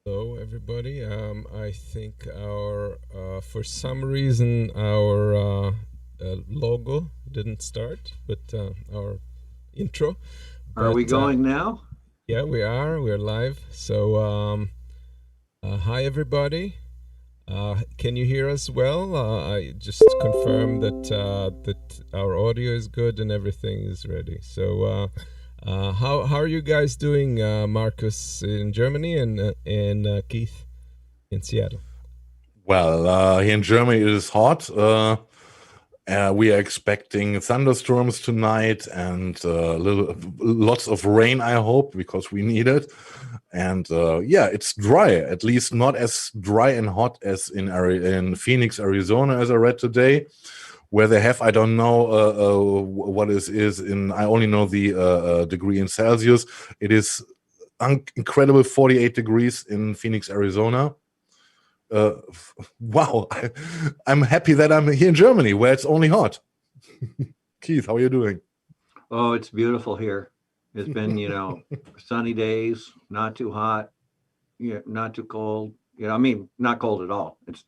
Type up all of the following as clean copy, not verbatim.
Hello, everybody. I think for some reason, our logo didn't start, but our intro. Are we But going now? yeah, we are. We're live. So, hi, everybody. Can you hear us well? I just confirm that our audio is good and everything is ready. So, how are you guys doing, Markus in Germany and Keith in Seattle? Well, here in Germany it is hot. We are expecting thunderstorms tonight and lots of rain, I hope, because we need it. And yeah, it's dry, at least not as dry and hot as in Phoenix, Arizona, as I read today, where they have, I don't know what it is in, I only know the degree in Celsius. It is incredible 48 degrees in Phoenix, Arizona. Wow, I'm happy that I'm here in Germany where it's only hot. Keith, how are you doing? Oh, it's beautiful here. It's been, sunny days, not too hot, not too cold. I mean, not cold at all. It's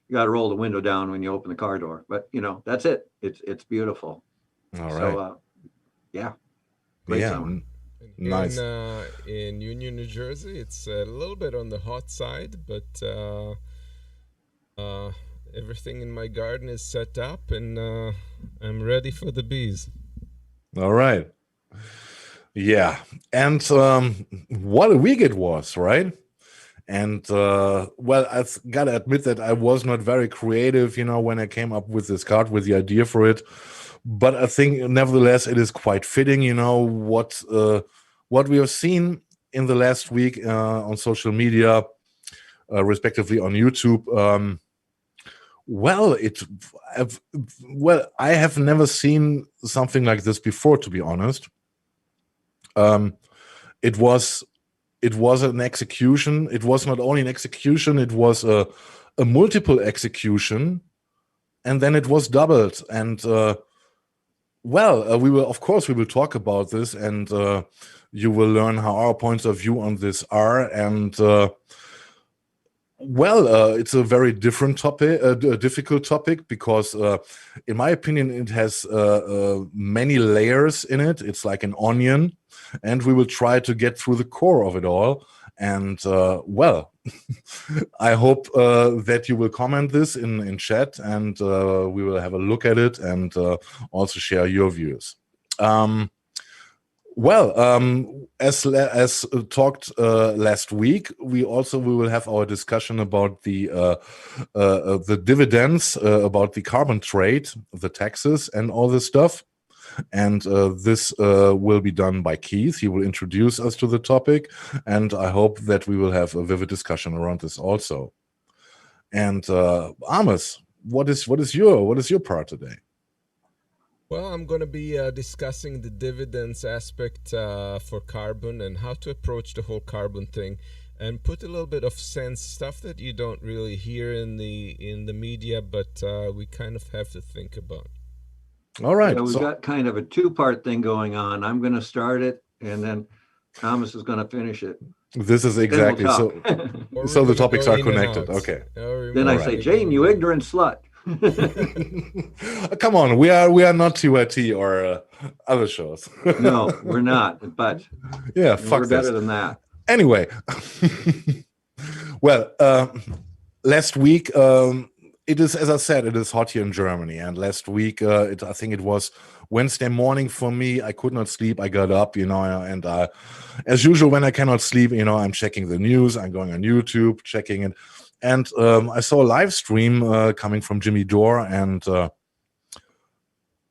you got to roll the window down when you open the car door, but that's it. It's beautiful. All right. So, yeah, great Yeah, summer. And here nice. in Union, New Jersey, it's a little bit on the hot side, but uh, everything in my garden is set up, and I'm ready for the bees. All right. Yeah, and what a week it was, right? And well, I've got to admit that I was not very creative, when I came up with this card, with the idea for it. But I think, nevertheless, it is quite fitting, what we have seen in the last week on social media, respectively on YouTube. Well, I have never seen something like this before, to be honest. It was an execution. It was not only an execution; it was a multiple execution, and then it was doubled. And we will, of course, we will talk about this, and you will learn how our points of view on this are. And it's a very different topic, a difficult topic, because, in my opinion, it has many layers in it. It's like an onion, and we will try to get through the core of it all. And I hope that you will comment this in chat, and we will have a look at it and also share your views. As talked last week, we will have our discussion about the dividends, about the carbon trade, the taxes, and all this stuff. And this will be done by Keith. He will introduce us to the topic, and I hope that we will have a vivid discussion around this also. And Amos, what is your part today? Well, I'm going to be discussing the dividends aspect for carbon and how to approach the whole carbon thing, and put a little bit of sense, stuff that you don't really hear in the media, but we kind of have to think about. All right. Yeah, we've got kind of a two-part thing going on. I'm going to start it, and then Thomas is going to finish it. This is exactly We'll so. So the topics are connected. Okay. Then I say, Jane, you ignorant slut. Come on, we are not TYT or other shows. No, we're not. But yeah, we're better than that. Anyway, last week, it is, as I said, it is hot here in Germany. And last week, I think it was Wednesday morning for me. I could not sleep. I got up, and as usual, when I cannot sleep, I'm checking the news. I'm going on YouTube, checking it. And I saw a live stream coming from Jimmy Dore. And,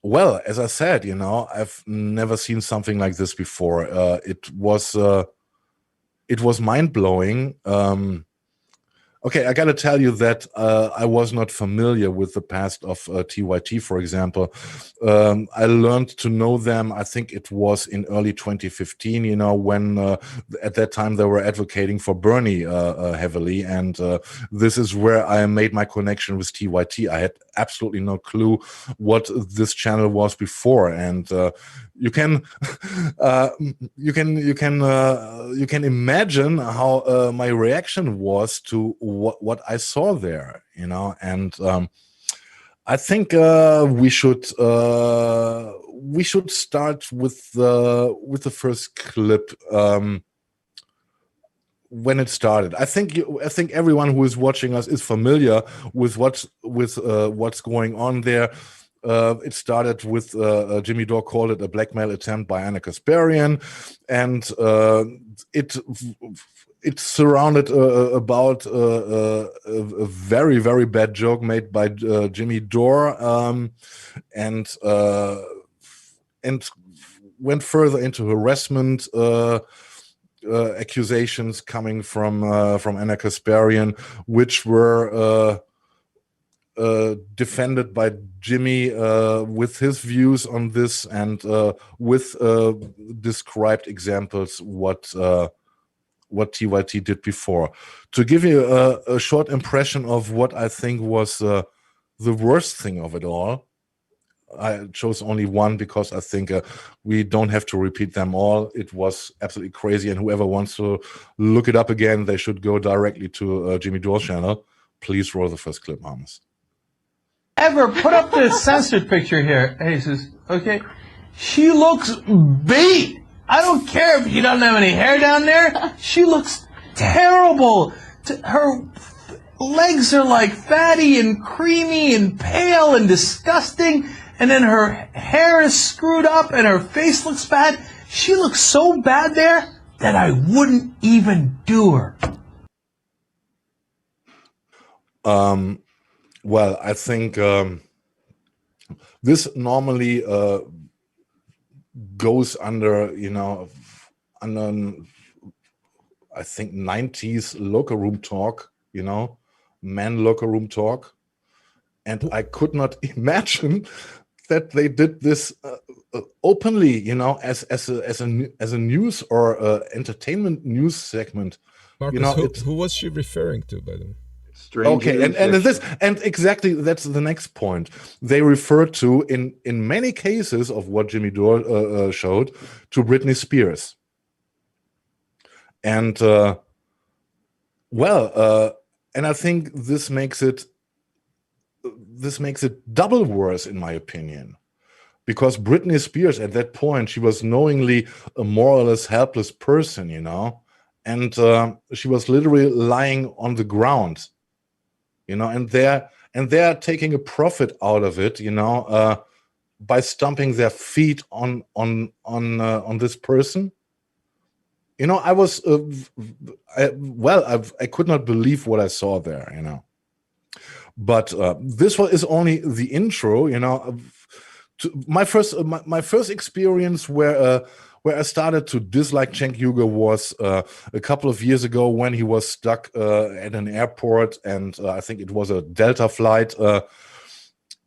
as I said, I've never seen something like this before. It was mind-blowing. Okay, I got to tell you that I was not familiar with the past of TYT, for example. I learned to know them, I think it was in early 2015, when at that time they were advocating for Bernie heavily. And this is where I made my connection with TYT. I had absolutely no clue what this channel was before. And you can you can imagine how my reaction was to what I saw there, and I think we should start with the first clip. When it started, I think everyone who is watching us is familiar with what's going on there. It started with Jimmy Dore called it a blackmail attempt by Anna Kasparian, and it's surrounded about a very, very bad joke made by Jimmy Dore, and went further into harassment accusations coming from Anna Kasparian, which were defended by Jimmy with his views on this, and with described examples what TYT did before. To give you a short impression of what I think was the worst thing of it all, I chose only one because I think we don't have to repeat them all. It was absolutely crazy, and whoever wants to look it up again, they should go directly to Jimmy Dore's channel. Please roll the first clip, Amos. Ever put up this censored picture here, Jesus, okay? She looks beat. I don't care if she doesn't have any hair down there. She looks terrible. Her legs are like fatty and creamy and pale and disgusting. And then her hair is screwed up and her face looks bad. She looks so bad there that I wouldn't even do her. Well, I think this normally goes under, under, I think, 90s locker room talk, men locker room talk. And I could not imagine that they did this openly, as a news or entertainment news segment. Markus, who was she referring to, by the way? Okay, and exactly that's the next point. They refer to in many cases of what Jimmy Dore showed to Britney Spears, and and I think this makes it double worse, in my opinion, because Britney Spears at that point, she was knowingly a more or less helpless person, and she was literally lying on the ground. And they're taking a profit out of it, by stomping their feet on this person. I was, I could not believe what I saw there, But this is only the intro, my first experience where I started to dislike Cenk Uygur was a couple of years ago when he was stuck at an airport, and I think it was a Delta flight,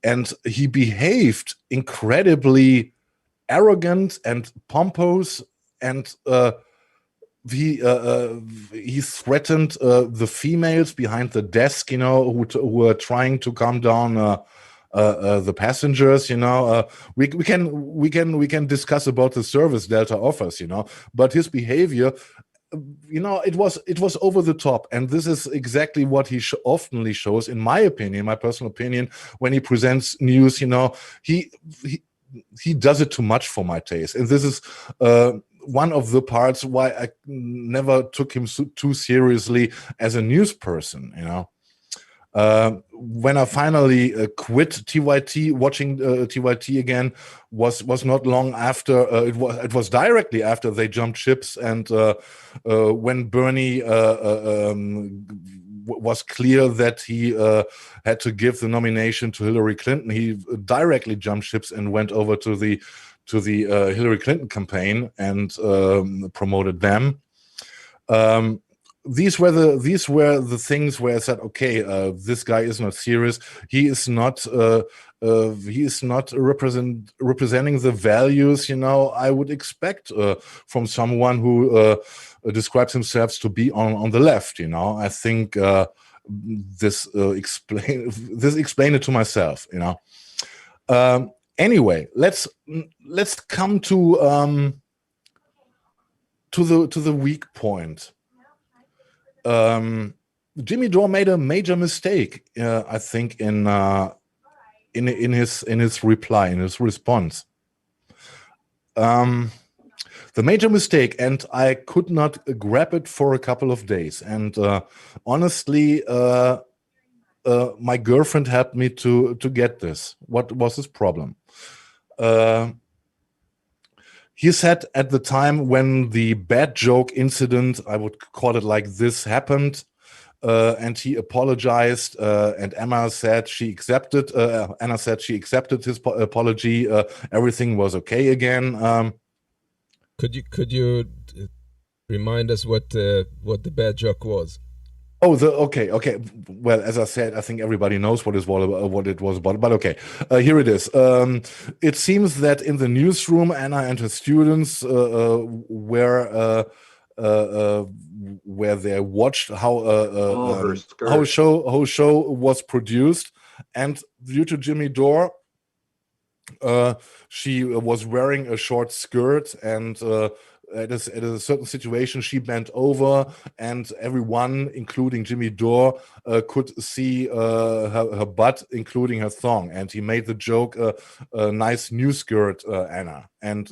and he behaved incredibly arrogant and pompous, and he threatened the females behind the desk, who were trying to calm down the passengers. We can discuss about the service Delta offers, but his behavior, it was over the top, and this is exactly what he oftenly shows, in my opinion, my personal opinion, when he presents news. He does it too much for my taste, and this is one of the parts why I never took him too seriously as a news person. When I finally quit TYT, watching TYT again, was not long after. It was directly after they jumped ships, and when Bernie was clear that he had to give the nomination to Hillary Clinton, he directly jumped ships and went over to the Hillary Clinton campaign and promoted them. These were the things where I said, okay, this guy is not serious. He is not representing the values I would expect from someone who describes himself to be on the left. I think this explained it to myself. Anyway, let's come to the weak point. Jimmy Dore made a major mistake, I think, in his reply, in his response. The major mistake, and I could not grab it for a couple of days. And honestly, my girlfriend helped me to get this. What was his problem? He said at the time when the bad joke incident, I would call it like this, happened, and he apologized, and Anna said she accepted his apology. Everything was okay again. Could you remind us what the bad joke was? Oh, okay. Well, as I said, I think everybody knows what it was about. But okay, here it is. It seems that in the newsroom, Anna and her students where they watched how show was produced, and due to Jimmy Dore, she was wearing a short skirt, and at a certain situation she bent over, and everyone, including Jimmy Dore, could see her butt, including her thong, and he made the joke, a nice new skirt, Anna. And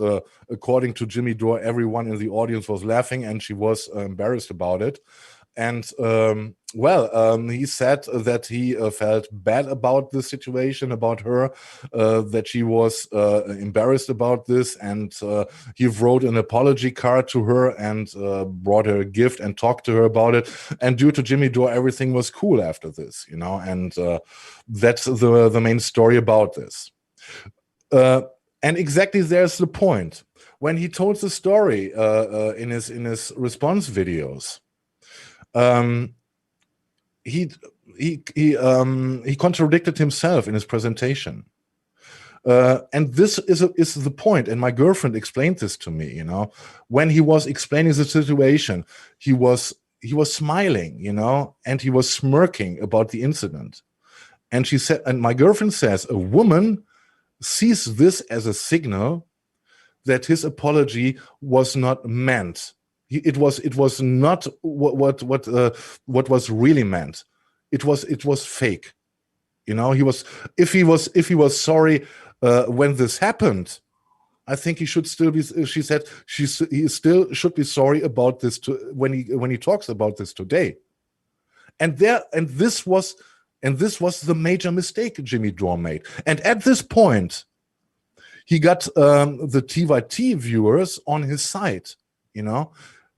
according to Jimmy Dore, everyone in the audience was laughing, and she was embarrassed about it. And he said that he felt bad about the situation, about her, that she was embarrassed about this, and he wrote an apology card to her and brought her a gift and talked to her about it. And due to Jimmy Dore, everything was cool after this, and that's the main story about this. And exactly there's the point. When he told the story in his response videos, he contradicted himself in his presentation, and this is the point. And my girlfriend explained this to me. When he was explaining the situation, he was smiling, and he was smirking about the incident. And she said, and my girlfriend says, a woman sees this as a signal that his apology was not meant. It was not what was really meant. It was fake. If he was sorry when this happened, I think he should still be. She said he still should be sorry about this when he talks about this today. And this was the major mistake Jimmy Dore made. And at this point, he got the TYT viewers on his side.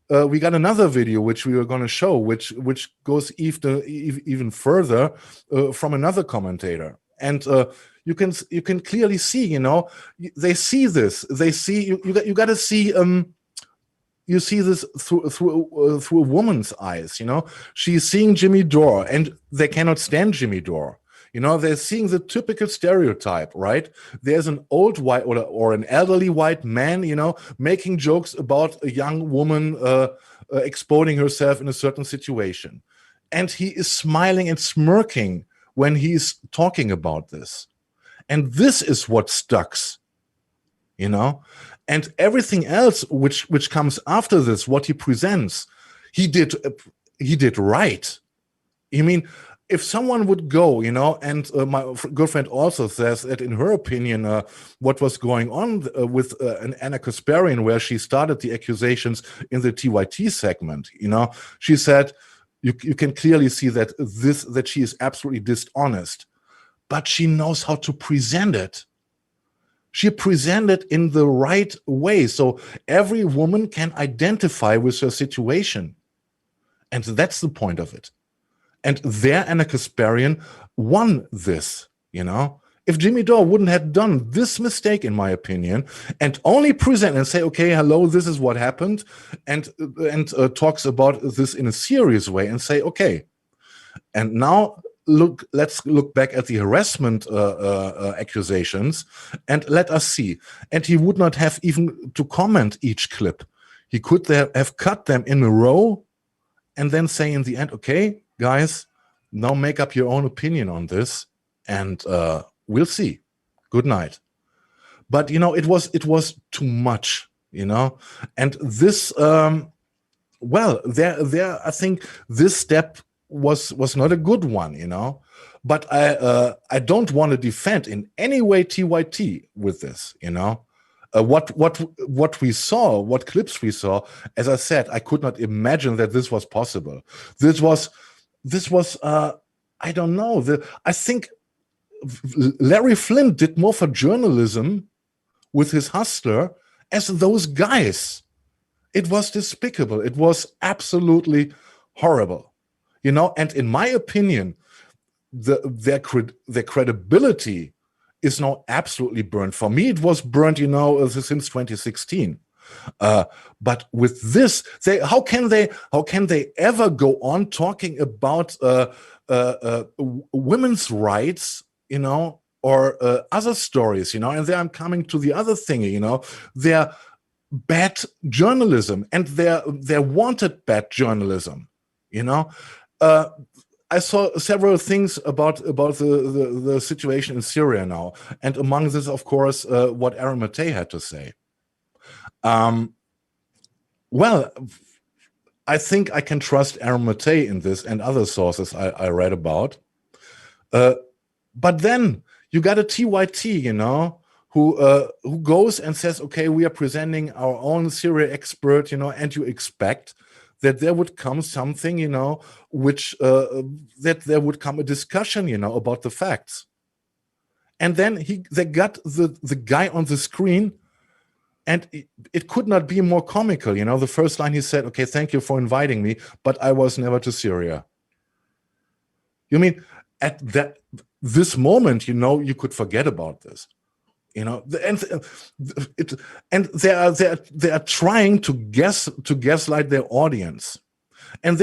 We got another video which we were going to show, which goes even further from another commentator, and you can clearly see, they see this. They see you got to see you see this through a woman's eyes. She's seeing Jimmy Dore, and they cannot stand Jimmy Dore. They're seeing the typical stereotype, right? There's an old white or an elderly white man, making jokes about a young woman exposing herself in a certain situation. And he is smiling and smirking when he's talking about this. And this is what sticks, And everything else which comes after this, what he presents, he did right. I mean, if someone would go, and my girlfriend also says that in her opinion, what was going on with Anna Kasparian, where she started the accusations in the TYT segment, she said, you can clearly see that she is absolutely dishonest, but she knows how to present it. She presented it in the right way, so every woman can identify with her situation. And that's the point of it. And there, Anna Kasparian won this, If Jimmy Dore wouldn't have done this mistake, in my opinion, and only present and say, okay, hello, this is what happened, and talks about this in a serious way and say, okay. And now let's look back at the harassment accusations and let us see. And he would not have even to comment each clip. He could have cut them in a row and then say in the end, okay, guys, now make up your own opinion on this, and we'll see. Good night. but it was too much, and this well, there I think this step was not a good one, but I don't want to defend in any way TYT with this, what we saw, what clips we saw, as I said, I could not imagine that this was possible. This was I don't know. I think Larry Flint did more for journalism with his Hustler as those guys. It was despicable. It was absolutely horrible, and in my opinion, their credibility is now absolutely burned. For me, it was burned, since 2016. But with this, how can they ever go on talking about women's rights, or other stories, and then I'm coming to the other thing, their bad journalism and their wanted bad journalism, I saw several things about the situation in Syria now, and among this, of course, what Aaron Mattei had to say. Well, I think I can trust Aaron Mattei in this and other sources I read about. But then you got a TYT, who goes and says, okay, we are presenting our own Syria expert, and you expect that there would come something, which that there would come a discussion, about the facts. And then they got the guy on the screen, and it could not be more comical. The first line he said, okay, thank you for inviting me, but I was never to Syria. You mean at this moment, you could forget about this. And they are trying to gaslight their audience, and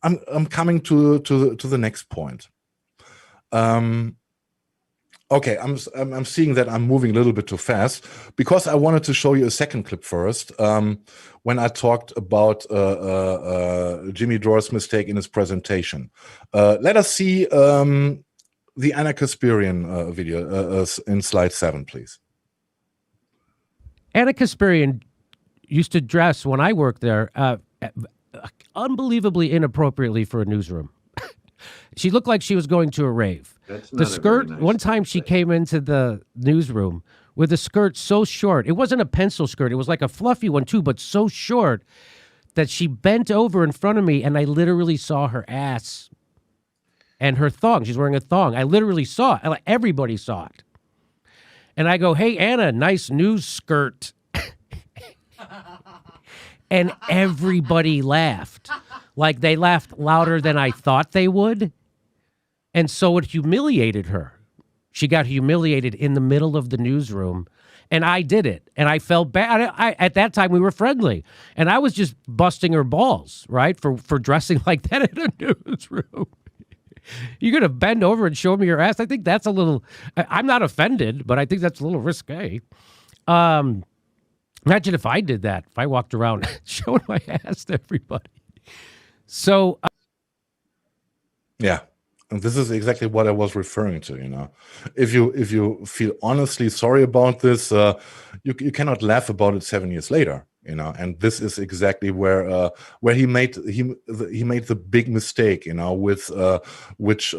I'm coming to the next point. Okay, I'm seeing that I'm moving a little bit too fast, because I wanted to show you a second clip first, when I talked about Jimmy Dore's mistake in his presentation. Let us see the Anna Kasparian video in slide 7, please. Anna Kasparian used to dress, when I worked there, unbelievably inappropriately for a newsroom. She looked like she was going to a rave. The skirt, nice one time she came into the newsroom with a skirt so short. It wasn't a pencil skirt. It was like a fluffy one too, but so short that she bent over in front of me, and I literally saw her ass and her thong. She's wearing a thong. I literally saw it. Everybody saw it. And I go, hey, Anna, nice news skirt. And everybody laughed. Like, they laughed louder than I thought they would. And so it humiliated her. She got humiliated in the middle of the newsroom. And I did it. And I felt bad. At that time, we were friendly. And I was just busting her balls, right, for dressing like that in a newsroom. You're going to bend over and show me your ass? I think that's a little... I'm not offended, but I think that's a little risque. Imagine if I did that. If I walked around showing my ass to everybody. So... yeah. And this is exactly what I was referring to, If you feel honestly sorry about this, you cannot laugh about it 7 years later, And this is exactly where he made the big mistake, with which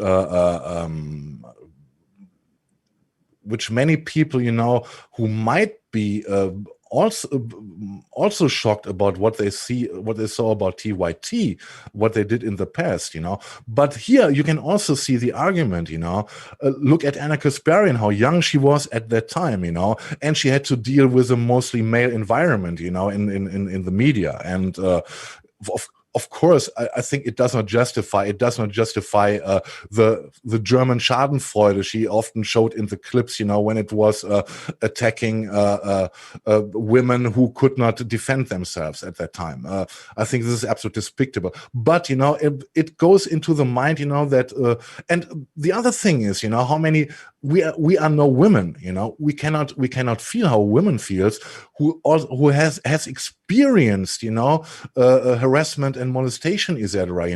many people, who might be also shocked about what they saw about TYT, what they did in the past, But here you can also see the argument, Look at Anna Kasparian, how young she was at that time, And she had to deal with a mostly male environment, in the media, and of course, I think it does not justify the German Schadenfreude she often showed in the clips, when it was attacking women who could not defend themselves at that time. I think this is absolutely despicable. But it goes into the mind, that and the other thing is, how many we are no women, we cannot feel how a woman feels who has experienced, harassment and molestation, etc.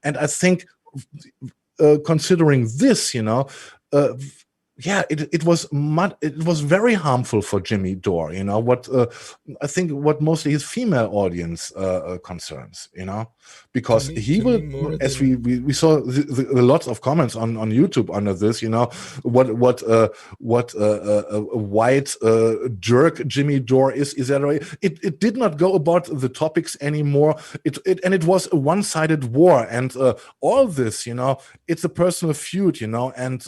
And I think, considering this, yeah, it was very harmful for Jimmy Dore. What I think what mostly his female audience concerns. Because he will, as we saw lots of comments on YouTube under this. What a white jerk Jimmy Dore is that right? It did not go about the topics anymore. It was a one-sided war, and all this, it's a personal feud, and.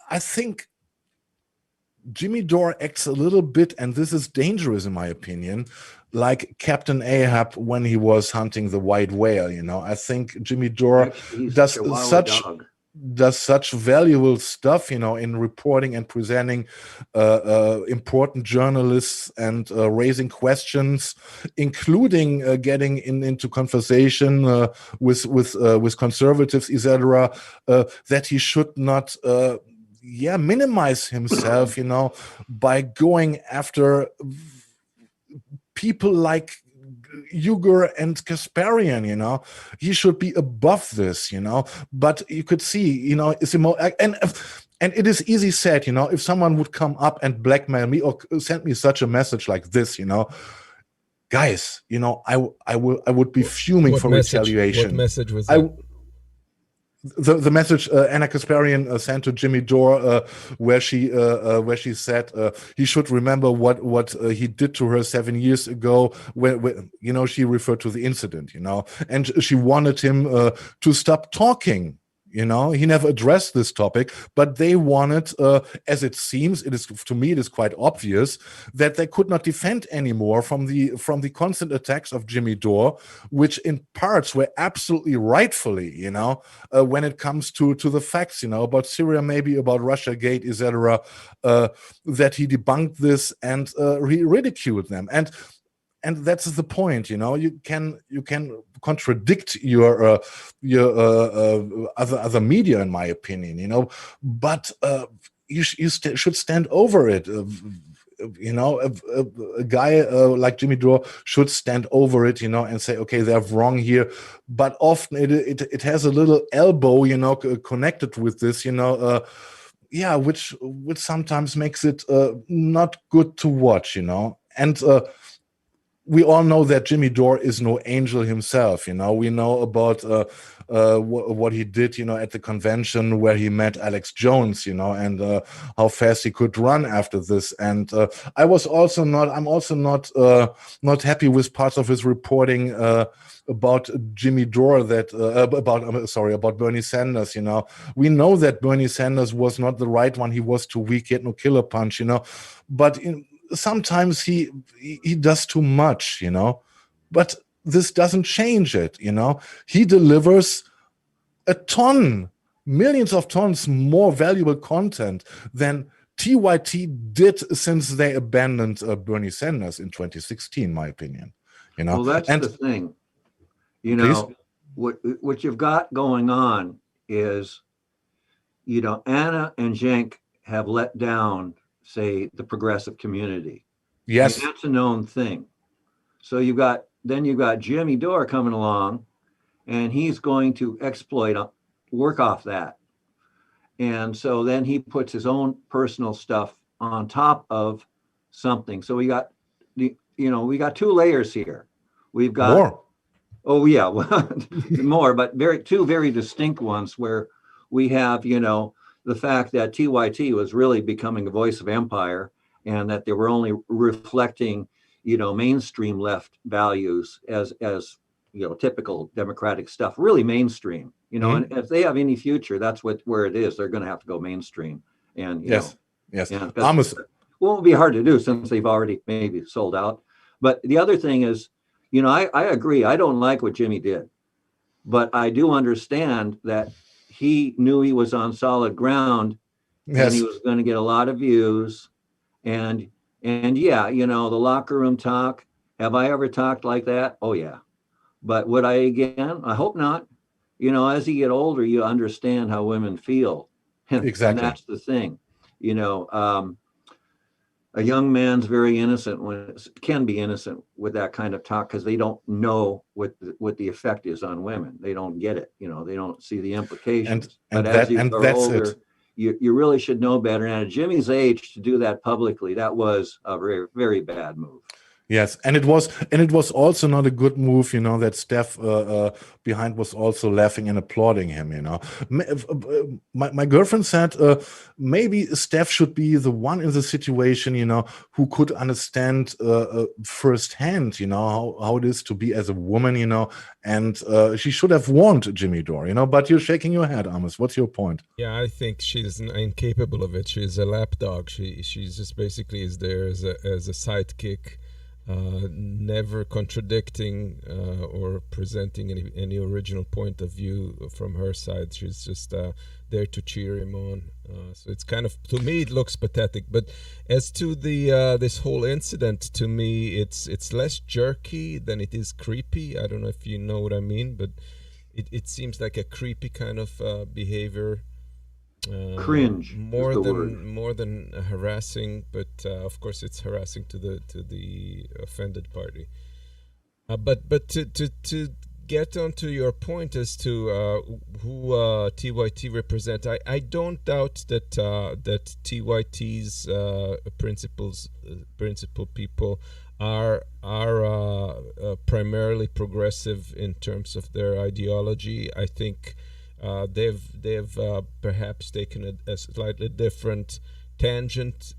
I think Jimmy Dore acts a little bit, and this is dangerous in my opinion, like Captain Ahab when he was hunting the white whale. I think Jimmy Dore does such valuable stuff, in reporting and presenting important journalists and raising questions, including getting into conversation with conservatives, etc. That he should not. Minimize himself, by going after people like Uyghur and Kasparian. He should be above this, but you could see, it's and it is easy said, if someone would come up and blackmail me or send me such a message like this, guys, I would be fuming for retaliation. What message was that? The message Anna Kasparian sent to Jimmy Dore, where she said he should remember what he did to her 7 years ago. When she referred to the incident, and she wanted him to stop talking. He never addressed this topic, but they wanted, as it seems, it is quite obvious that they could not defend anymore from the constant attacks of Jimmy Dore, which in parts were absolutely rightfully, when it comes to the facts, about Syria, maybe about Russiagate, etc., that he debunked this and he ridiculed them. And that's the point, you can contradict your other media, in my opinion, but you should stand over it. A guy like Jimmy Dore should stand over it, and say, okay, they're wrong here. But often it has a little elbow, connected with this, which sometimes makes it not good to watch, and. We all know that Jimmy Dore is no angel himself. We know about what he did, at the convention where he met Alex Jones, and how fast he could run after this. And I'm also not happy with parts of his reporting about Jimmy Dore about Bernie Sanders. We know that Bernie Sanders was not the right one. He was too weak, he had no killer punch. But sometimes he does too much, but this doesn't change it. He delivers millions of tons more valuable content than TYT did since they abandoned Bernie Sanders in 2016, in my opinion. Well, that's the thing. What you've got going on is, Anna and Cenk have let down, say, the progressive community. Yes, and that's a known thing. So you've got Jimmy Dore coming along, and he's going to work off that. And so then he puts his own personal stuff on top of something. So we got two layers here. We've got more. Oh yeah, more, but two very distinct ones where we have, the fact that TYT was really becoming a voice of empire, and that they were only reflecting, mainstream left values as typical democratic stuff, really mainstream, and if they have any future, that's where it is. They're going to have to go mainstream. And yes. Amos. Well, it'll be hard to do since they've already maybe sold out. But the other thing is, I agree. I don't like what Jimmy did, but I do understand that he knew he was on solid ground, and he was going to get a lot of views. And yeah, the locker room talk. Have I ever talked like that? Oh yeah. But would I again? I hope not. As you get older, you understand how women feel. Exactly. And that's the thing. A young man's very innocent can be innocent with that kind of talk, because they don't know what the effect is on women. They don't get it. They don't see the implications. And but as that's you grow older, it. you really should know better. And at Jimmy's age, to do that publicly, that was a very, very bad move. Yes, and it was also not a good move, that Steph behind was also laughing and applauding him. My girlfriend said maybe Steph should be the one in the situation, who could understand firsthand, how it is to be as a woman, and she should have warned Jimmy Dore, But you're shaking your head, Amos. What's your point? Yeah, I think she's incapable of it. She's a lapdog. She's just basically is there as a sidekick. Never contradicting or presenting any original point of view from her side. She's just there to cheer him on. So it's kind of, to me, it looks pathetic. But as to the this whole incident, to me, it's less jerky than it is creepy. I don't know if you know what I mean, but it seems like a creepy kind of behavior. Cringe more than harassing, but of course it's harassing to the offended party. But to get onto your point as to who TYT represent, I don't doubt that that TYT's principal people are primarily progressive in terms of their ideology. I think they've perhaps taken a slightly different tangent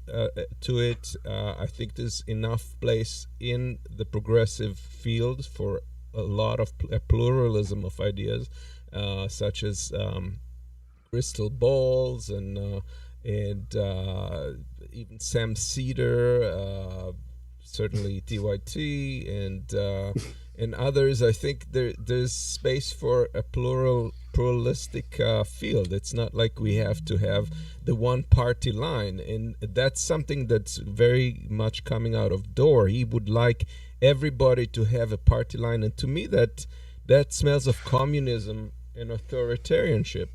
to it. I think there's enough place in the progressive field for a lot of pluralism of ideas, such as crystal balls and even Sam Cedar, certainly TYT and others. I think there's space for a pluralistic field. It's not like we have to have the one party line, and that's something that's very much coming out of Dore. He would like everybody to have a party line, and to me that smells of communism and authoritarianship,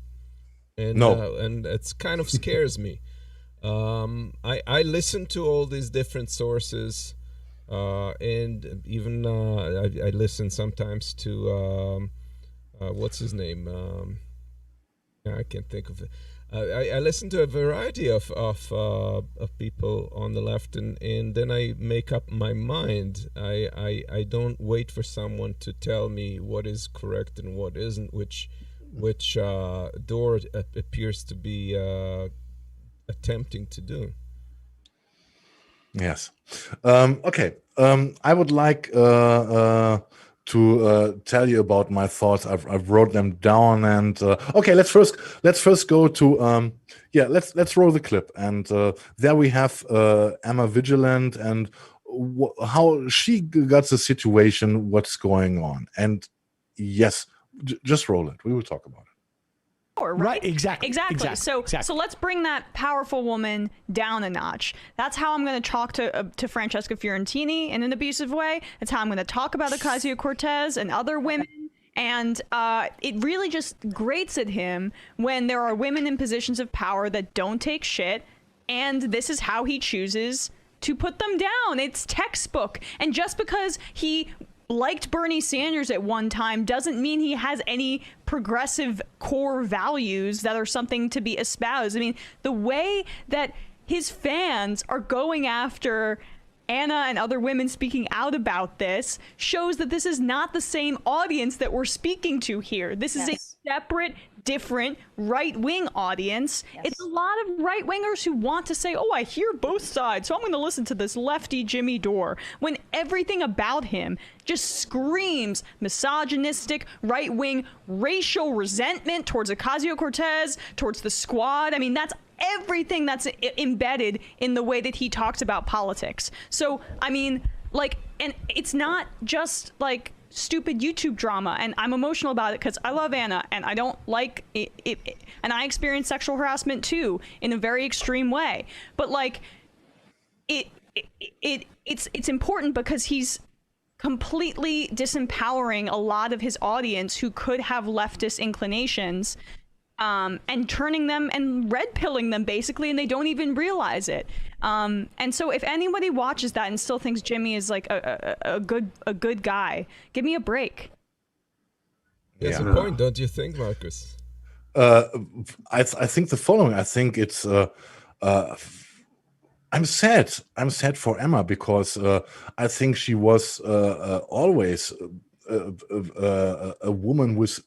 and it's kind of scares me. I listen to all these different sources, and even I listen sometimes to what's his name? I can't think of it. I listen to a variety of people on the left, and then I make up my mind. I don't wait for someone to tell me what is correct and what isn't, which Dore appears to be attempting to do. Yes. Okay. I would like to tell you about my thoughts. I've wrote them down, and okay. Let's first go to let's roll the clip, and there we have Emma Vigilant and how she got the situation, what's going on, and yes, just roll it. We will talk about it. Right, exactly. So let's bring that powerful woman down a notch. That's how I'm going to talk to Francesca Fiorentini in an abusive way. That's how I'm going to talk about Ocasio-Cortez and other women. And it really just grates at him when there are women in positions of power that don't take shit, and this is how he chooses to put them down. It's textbook. And just because he liked Bernie Sanders at one time doesn't mean he has any progressive core values that are something to be espoused. I mean, the way that his fans are going after Anna and other women speaking out about this shows that this is not the same audience that we're speaking to here. This is a separate, different right-wing audience. Yes. It's a lot of right-wingers who want to say, oh, I hear both sides, so I'm going to listen to this lefty Jimmy Dore, when everything about him just screams misogynistic, right-wing, racial resentment towards Ocasio-Cortez, towards the squad. I mean, that's everything that's embedded in the way that he talks about politics. So, I mean, like, and it's not just like stupid YouTube drama, and I'm emotional about it because I love Anna and I don't like it, and I experience sexual harassment too in a very extreme way. But like, it's important because he's completely disempowering a lot of his audience who could have leftist inclinations, and turning them and red pilling them basically, and they don't even realize it. And so if anybody watches that and still thinks Jimmy is like a good guy, give me a break. There's a point, don't you think, Markus? I think the following. I think it's. I'm sad. I'm sad for Emma because I think she was always a woman with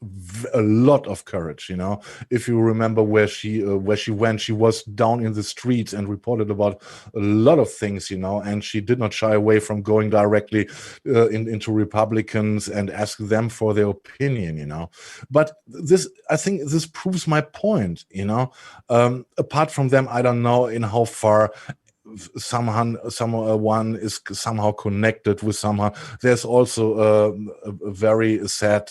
a lot of courage. You know, if you remember where she went, she was down in the streets and reported about a lot of things. You know, and she did not shy away from going directly into Republicans and ask them for their opinion. You know, but I think this proves my point. You know, apart from them, I don't know in how far someone is somehow connected with someone. There's also a very sad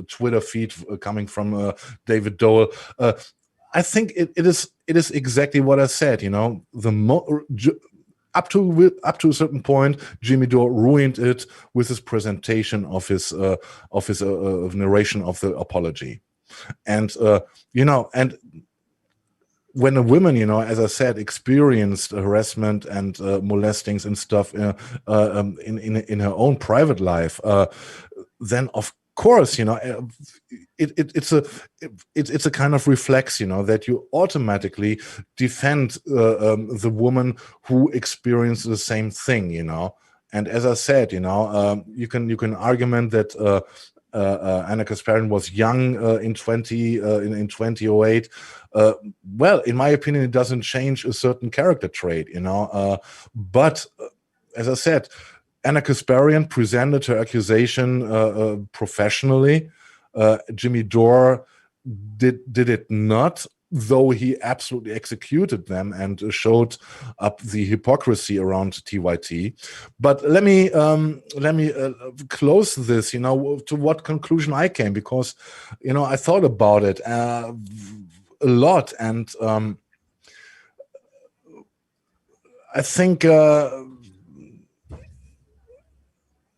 Twitter feed coming from David Dole. I think it is exactly what I said. You know, up to a certain point, Jimmy Dore ruined it with his presentation of his narration of the apology, and you know, and when a woman, you know, as I said, experienced harassment and molestings and stuff in her own private life, then of course, you know, it's a kind of reflex, you know, that you automatically defend the woman who experienced the same thing, you know. And as I said, you know, you can argument that Anna Kasparian was young in 2008. Well, in my opinion, it doesn't change a certain character trait, you know. But as I said, Anna Kasparian presented her accusation professionally. Jimmy Dore did it not, though he absolutely executed them and showed up the hypocrisy around TYT. But let me close this, you know, to what conclusion I came, because, you know, I thought about it a lot, and I think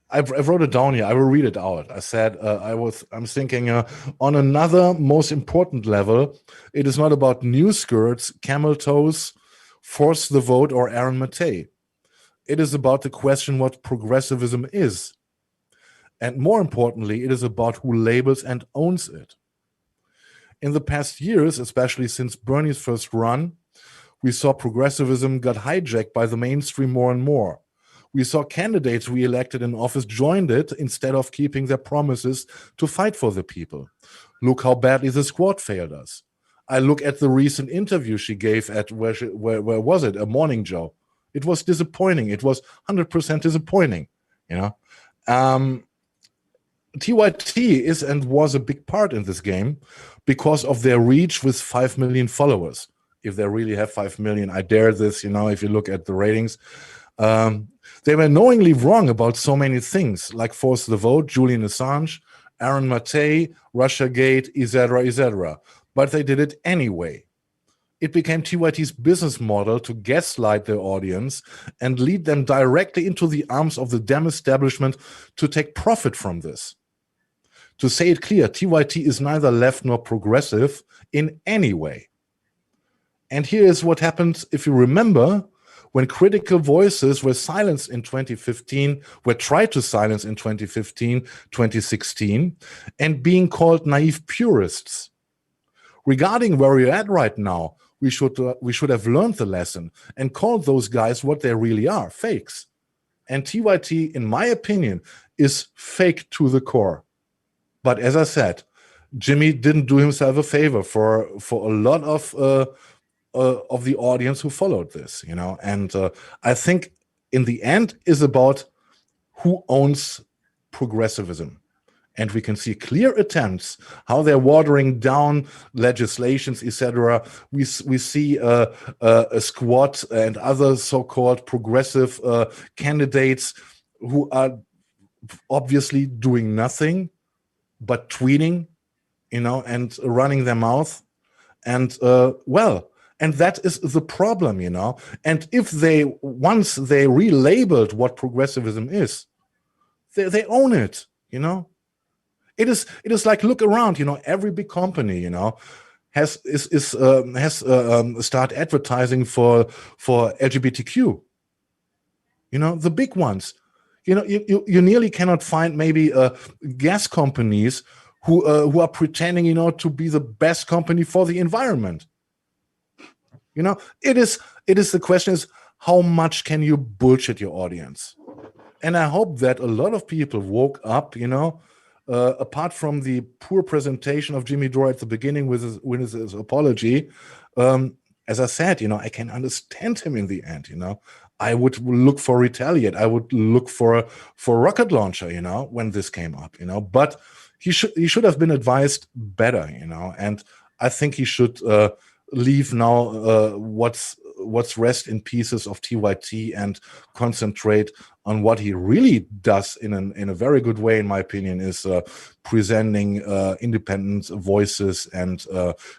I wrote it down here. I will read it out. I said I'm thinking on another most important level, it is not about new skirts, camel toes, force the vote, or Aaron Mattei. It is about the question what progressivism is, and more importantly, it is about who labels and owns it. In the past years, especially since Bernie's first run, we saw progressivism got hijacked by the mainstream more and more. We saw candidates re-elected in office joined it instead of keeping their promises to fight for the people. Look how badly the squad failed us. I look at the recent interview she gave at where was it? A Morning Joe. It was disappointing. It was 100% disappointing. You know, TYT is and was a big part in this game because of their reach with 5 million followers. If they really have 5 million, I dare this. You know, if you look at the ratings. They were knowingly wrong about so many things, like force the vote, Julian Assange, Aaron Mattei, Russiagate, etc., but they did it anyway. It became TYT's business model to gaslight their audience and lead them directly into the arms of the damn establishment to take profit from this. To say it clear, TYT is neither left nor progressive in any way. And here is what happened, if you remember, when critical voices were silenced in 2015, were tried to silence in 2015, 2016, and being called naive purists. Regarding where we're at right now, we should have learned the lesson and called those guys what they really are, fakes. And TYT, in my opinion, is fake to the core. But as I said, Jimmy didn't do himself a favor for a lot of the audience who followed this, you know, and I think in the end is about who owns progressivism, and we can see clear attempts how they're watering down legislations, etc. We see a squad and other so-called progressive candidates who are obviously doing nothing but tweeting, you know, and running their mouth, and well. And that is the problem, you know. And if once they relabeled what progressivism is, they own it, you know. It is like, look around, you know. Every big company, you know, has start advertising for LGBTQ. You know, the big ones. You know, you nearly cannot find maybe gas companies who are pretending, to be the best company for the environment. It is the question is, how much can you bullshit your audience? And I hope that a lot of people woke up, apart from the poor presentation of Jimmy Dore at the beginning with his apology. As I said, I can understand him in the end. I would look for retaliate. I would look for rocket launcher. When this came up. But he should have been advised better. And I think he should leave now. What's rest in pieces of TYT and concentrate on what he really does in a very good way, in my opinion, is presenting independent voices and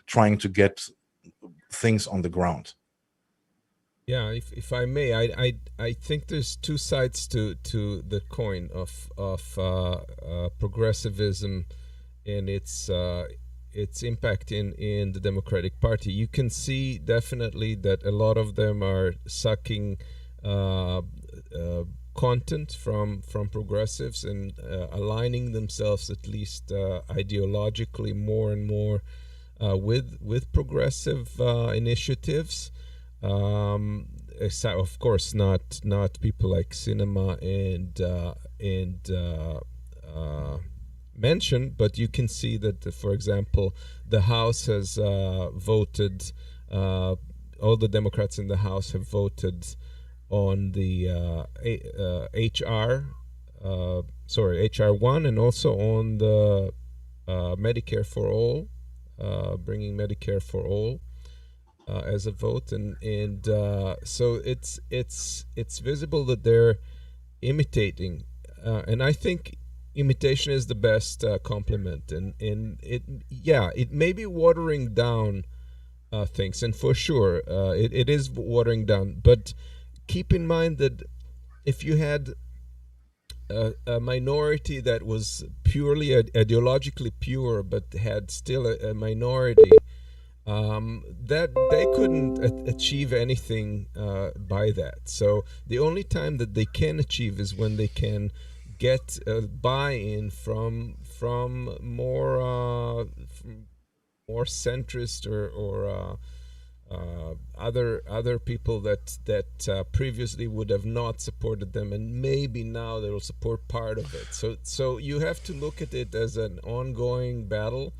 trying to get things on the ground. Yeah, if I may, I think there's two sides to the coin of progressivism and its impact in the Democratic Party. You can see definitely that a lot of them are sucking content from progressives and aligning themselves, at least ideologically, more and more with progressive initiatives. Of course, not people like Cinema and mentioned, but you can see that, for example, the House has voted, all the Democrats in the House have voted on the HR 1 and also on the Medicare for All, bringing Medicare for All as a vote, and so it's visible that they're imitating, and I think imitation is the best compliment, and it may be watering down things, and for sure it is watering down, but keep in mind that if you had a minority that was purely ideologically pure but had still a minority, that they couldn't achieve anything by that. So the only time that they can achieve is when they can get buy-in from more centrist or other people that previously would have not supported them, and maybe now they will support part of it. So you have to look at it as an ongoing battle,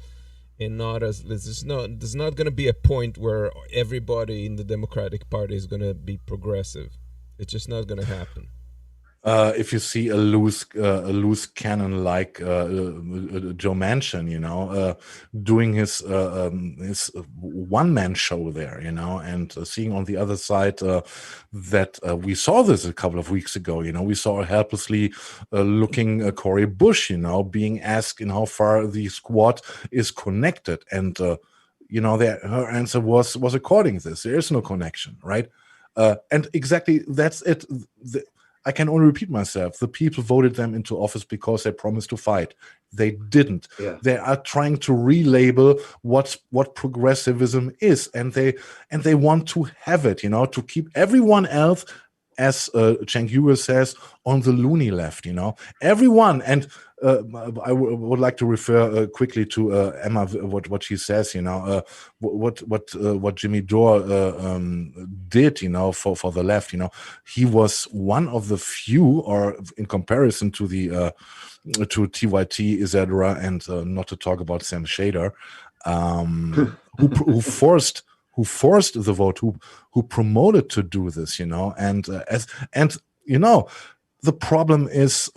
and not as there's not going to be a point where everybody in the Democratic Party is going to be progressive. It's just not going to happen. If you see a loose cannon like Joe Manchin, doing his one-man show there, and seeing on the other side that we saw this a couple of weeks ago, we saw a helplessly looking Cori Bush, being asked how far the squad is connected, and her answer was according to this, there is no connection, right? And exactly that's it. I can only repeat myself. The people voted them into office because they promised to fight. They didn't. Yeah. They are trying to relabel what progressivism is, and they want to have it, to keep everyone else, as Cenk Uygur says, on the loony left. Everyone. And I would like to refer quickly to Emma, what she says. What Jimmy Dore did, for the left. He was one of the few, or in comparison to the to TYT, Isadora, and not to talk about Sam Shader, who forced the vote, who promoted to do this, and the problem is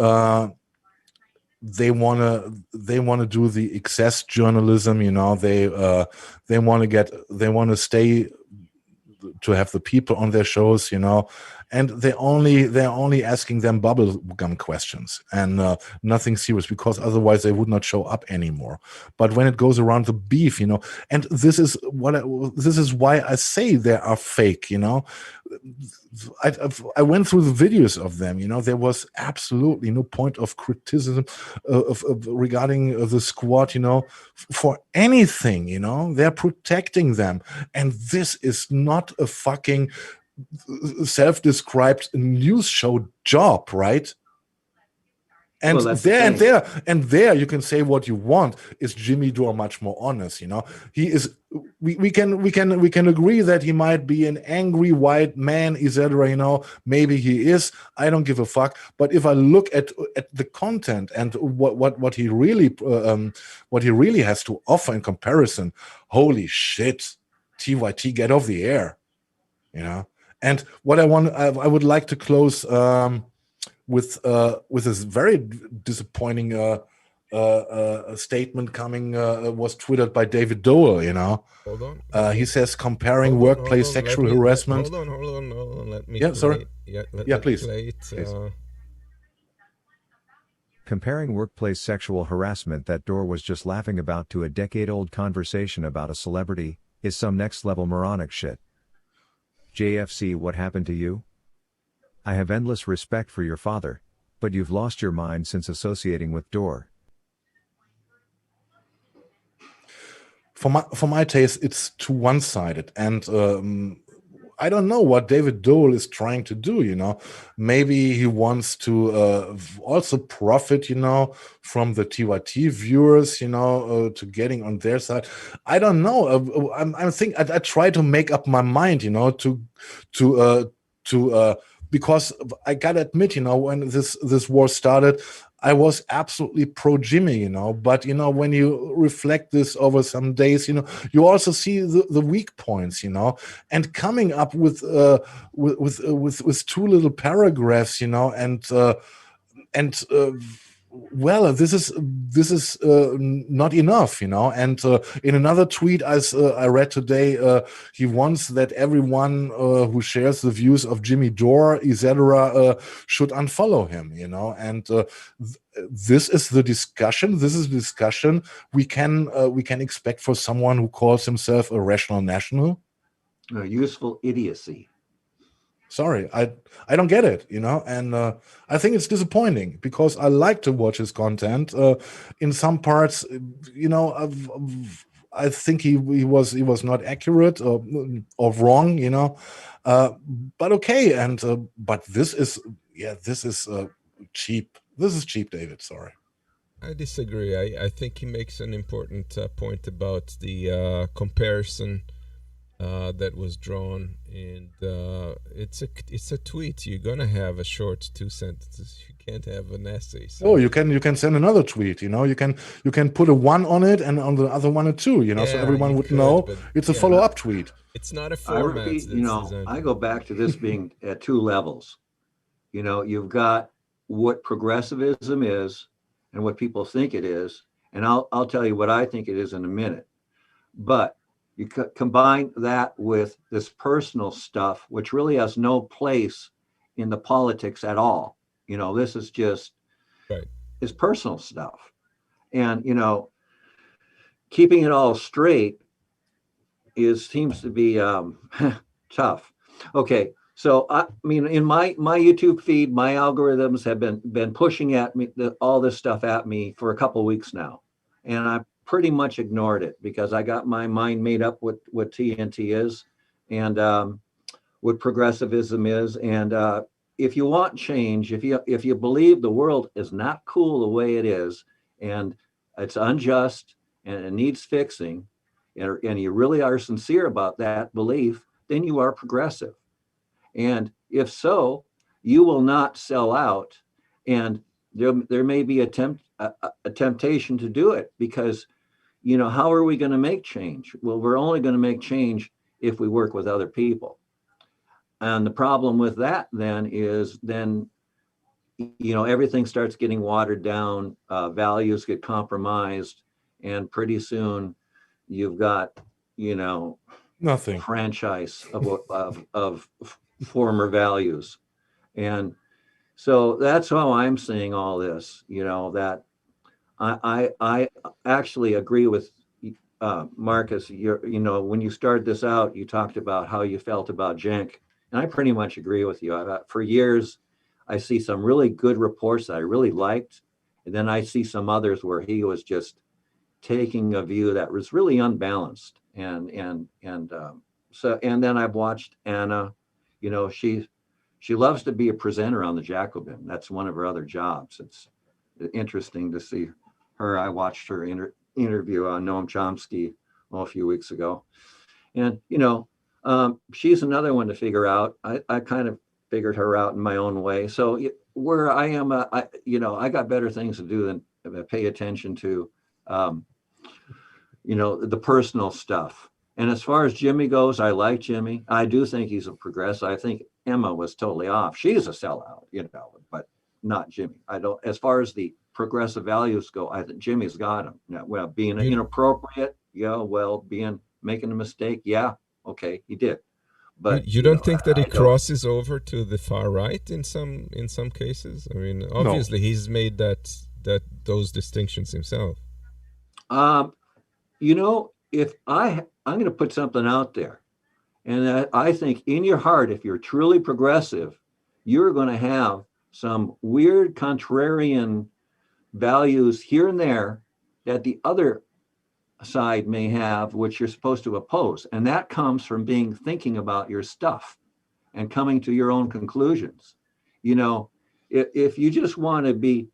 they wanna do the excess journalism, they wanna stay to have the people on their shows, and they're only asking them bubblegum questions and nothing serious, because otherwise they would not show up anymore. But when it goes around the beef, and this is why I say they are fake. I went through the videos of them. There was absolutely no point of criticism regarding the squad. For anything. They're protecting them, and this is not a fucking self-described news show job, right? And Well, that's there the and thing. there you can say what you want. Is Jimmy Dore much more honest? He is. We can agree that he might be an angry white man, etc. Maybe he is. I don't give a fuck. But if I look at the content and what he really has to offer in comparison, holy shit, TYT, get off the air. And what I would like to close with this very disappointing statement coming was twittered by David Dole. Hold on. He says comparing workplace sexual harassment. Hold on. Let me. Yeah, sorry. Let me please. play it. Please. Comparing workplace sexual harassment that Dore was just laughing about to a decade-old conversation about a celebrity is some next-level moronic shit. JFC, what happened to you? I have endless respect for your father, but you've lost your mind since associating with Dore. For my taste, it's too one-sided, and I don't know what David Dole is trying to do. Maybe he wants to also profit, from the TYT viewers, to getting on their side. I don't know. I try to make up my mind, because I gotta admit, when this war started, I was absolutely pro Jimmy, but when you reflect this over some days, you also see the weak points, and coming up with two little paragraphs, well, this is not enough, and in another tweet I read today, he wants that everyone who shares the views of Jimmy Dore, etc., should unfollow him, and this is the discussion. This is the discussion we can expect for someone who calls himself a rational national. Useful idiocy. Sorry, I don't get it, and I think it's disappointing because I like to watch his content. In some parts, I think he was not accurate or wrong, but okay. And but this is cheap. This is cheap, David. Sorry. I disagree. I think he makes an important point about the comparison that was drawn, and it's a tweet. You're gonna have a short 2 sentences. You can't have an essay. So. Oh, you can send another tweet. You can put a 1 on it and on the other one a 2. So everyone would know it's a follow-up tweet. It's not a format. I repeat, I go back to this being at 2 levels. You've got what progressivism is and what people think it is, and I'll tell you what I think it is in a minute. But you combine that with this personal stuff, which really has no place in the politics at all. This is just it's personal stuff. And, keeping it all straight seems to be tough. Okay. So, I mean, in my YouTube feed, my algorithms have been pushing at me all this stuff at me for a couple of weeks now. And I pretty much ignored it because I got my mind made up what TNT is and what progressivism is. And if you want change, if you believe the world is not cool the way it is, and it's unjust and it needs fixing, and you really are sincere about that belief, then you are progressive. And if so, you will not sell out. And there may be a temptation to do it because how are we going to make change? Well, we're only going to make change if we work with other people. And the problem with that then is everything starts getting watered down, values get compromised, and pretty soon you've got, nothing franchise of former values. And so that's how I'm seeing all this, that I actually agree with Markus. When you started this out, you talked about how you felt about Cenk, and I pretty much agree with you. For years, I see some really good reports that I really liked, and then I see some others where he was just taking a view that was really unbalanced. And then I've watched Anna. She loves to be a presenter on the Jacobin. That's one of her other jobs. interesting to see her. I watched her interview on Noam Chomsky a few weeks ago. And, she's another one to figure out. I kind of figured her out in my own way. So where I am, I got better things to do than pay attention to, the personal stuff. And as far as Jimmy goes, I like Jimmy. I do think he's a progressive. I think Emma was totally off. She's a sellout, but not Jimmy. I don't, as far as the progressive values go, I think Jimmy's got them. Now, well, being inappropriate, making a mistake, okay, he did. But you don't think that he crosses over to the far right in some cases? I mean, obviously he's made those distinctions himself. If I'm going to put something out there, and I think in your heart, if you're truly progressive, you're going to have some weird contrarian values here and there that the other side may have, which you're supposed to oppose. And that comes from thinking about your stuff and coming to your own conclusions. If you just want to be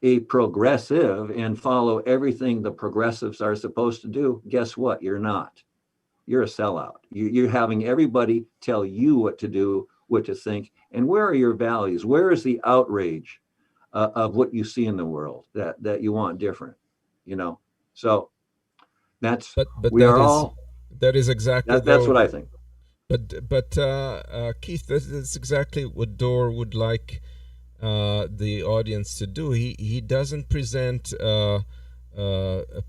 a progressive and follow everything the progressives are supposed to do, guess what? You're not. You're a sellout. You're having everybody tell you what to do, what to think, and where are your values? Where is the outrage of what you see in the world that you want different? So that's that is exactly that's what I think. But Keith, that's exactly what Dore would like the audience to do. He doesn't present a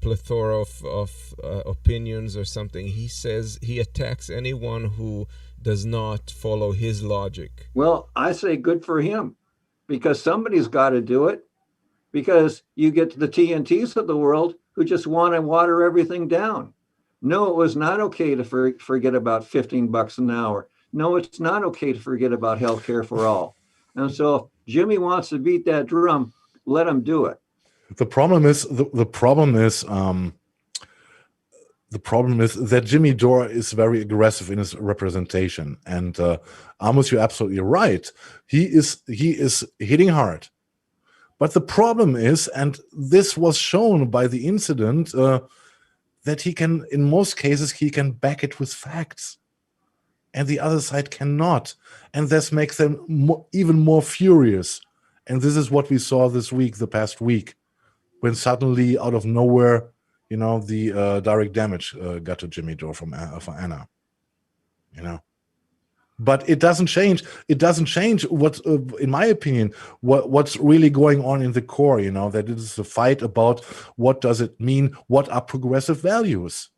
plethora of opinions or something. He says he attacks anyone who does not follow his logic. Well, I say good for him, because somebody's got to do it, because you get the TNTs of the world who just want to water everything down. No, it was not okay to forget about $15 an hour. No, it's not okay to forget about health care for all. And so if Jimmy wants to beat that drum, let him do it. The problem is that Jimmy Dore is very aggressive in his representation. And Amos, you're absolutely right. He is hitting hard. But the problem is, and this was shown by the incident, that he can, in most cases, he can back it with facts. And the other side cannot. And this makes them even more furious. And this is what we saw the past week, when suddenly, out of nowhere, the direct damage got to Jimmy Dore from Anna. But it doesn't change. It doesn't change what, in my opinion, what's really going on in the core. That it is a fight about what does it mean, what are progressive values,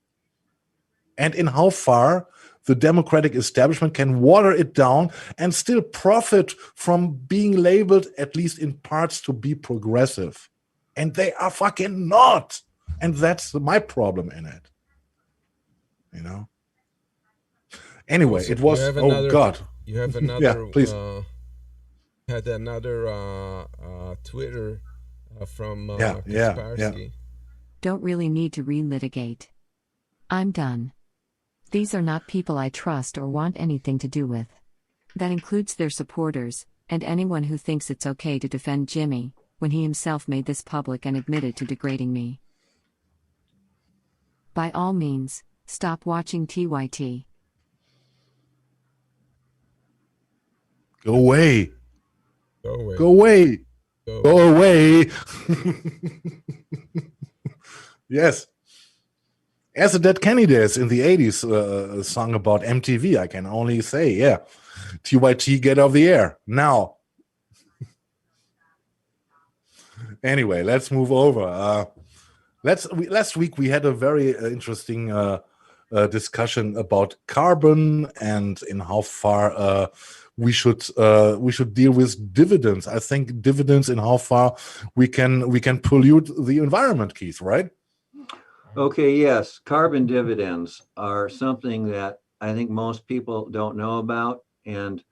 and in how far the democratic establishment can water it down and still profit from being labeled, at least in parts, to be progressive, and they are fucking not. And that's my problem in it. Anyway, so it was. God! You have another. Yeah, please. Had another Twitter from Yeah. Kaspersky. Don't really need to relitigate. I'm done. These are not people I trust or want anything to do with. That includes their supporters, and anyone who thinks it's okay to defend Jimmy, when he himself made this public and admitted to degrading me. By all means, stop watching TYT. Go away. Go away. Go away. Go away. Yes. As the Dead Kennedys in the 80s song about MTV, I can only say, yeah. TYT, get off the air. Now. Anyway, let's move over. Last week we had a very interesting discussion about carbon and in how far we should deal with dividends. I think dividends in how far we can pollute the environment, Keith, right? Okay, yes. Carbon dividends are something that I think most people don't know about, and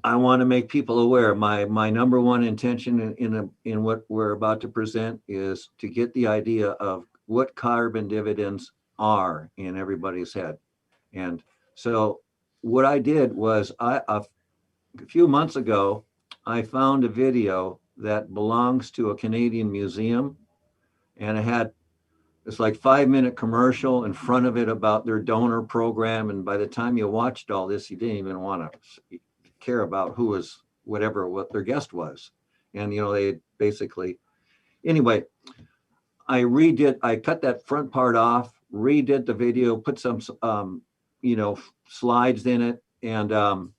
I want to make people aware. My number one intention in what we're about to present is to get the idea of what carbon dividends are in everybody's head. And so what I did was a few months ago, I found a video that belongs to a Canadian museum. And it's like 5-minute commercial in front of it about their donor program. And by the time you watched all this, you didn't even want to care about who was what their guest was. And, they basically, anyway, I cut that front part off, redid the video, put some, slides in it, and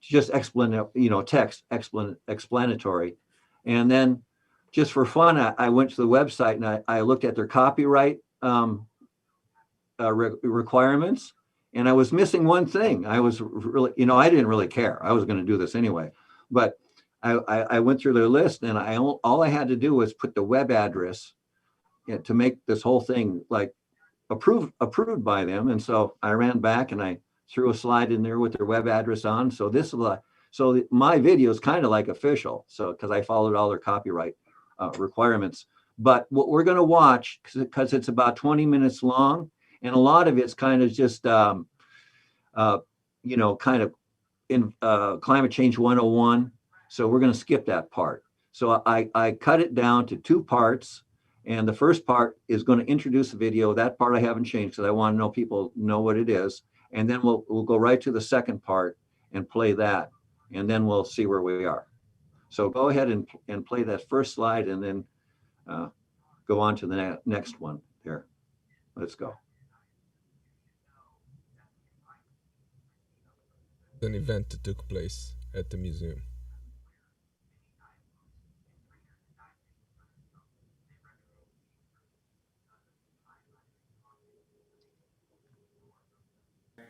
just explanatory. And then just for fun, I went to the website and I looked at their copyright requirements, and I was missing one thing. I was really, I didn't really care. I was going to do this anyway, but I went through their list, and all I had to do was put the web address to make this whole thing like approved by them. And so I ran back and I threw a slide in there with their web address on. So my video is kind of like official. So, because I followed all their copyright requirements. But what we're going to watch, because it's about 20 minutes long, and a lot of it's kind of just, kind of in climate change 101. So we're going to skip that part. So I cut it down to 2 parts. And the first part is going to introduce the video. That part I haven't changed because I want to know people know what it is. And then we'll go right to the second part and play that. And then we'll see where we are. So go ahead and play that first slide, and then go on to the next one there. Let's go. An event that took place at the museum.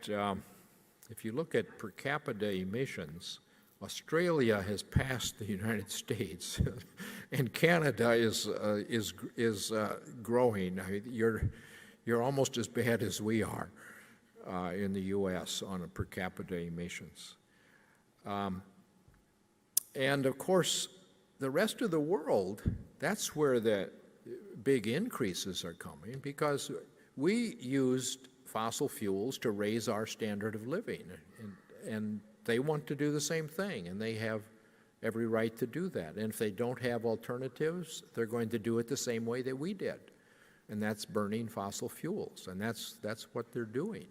If you look at per capita emissions, Australia has passed the United States, and Canada is growing. I mean, you're almost as bad as we are in the U.S. on a per capita emissions, and of course, the rest of the world. That's where the big increases are coming, because we used fossil fuels to raise our standard of living, and they want to do the same thing, and they have every right to do that. And if they don't have alternatives, they're going to do it the same way that we did, and that's burning fossil fuels, and that's what they're doing.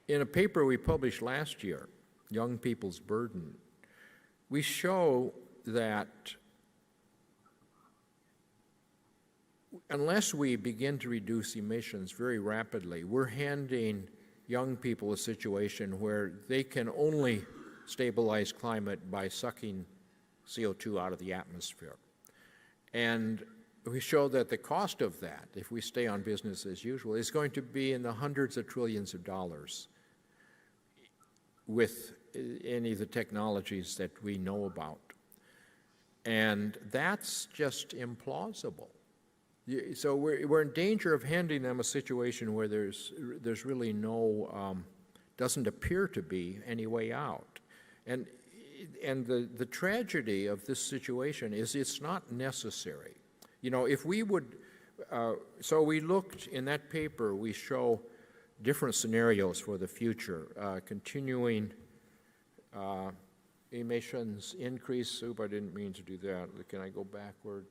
In a paper we published last year, Young People's Burden, we show that unless we begin to reduce emissions very rapidly, we're handing young people a situation where they can only stabilize climate by sucking CO2 out of the atmosphere. And we show that the cost of that, if we stay on business as usual, is going to be in the hundreds of trillions of dollars with any of the technologies that we know about. And that's just implausible. So we're in danger of handing them a situation where there's really no, doesn't appear to be any way out. And the tragedy of this situation is it's not necessary. If we would, so we looked in that paper, we show different scenarios for the future, continuing emissions increase. Oop, I didn't mean to do that. Can I go backward?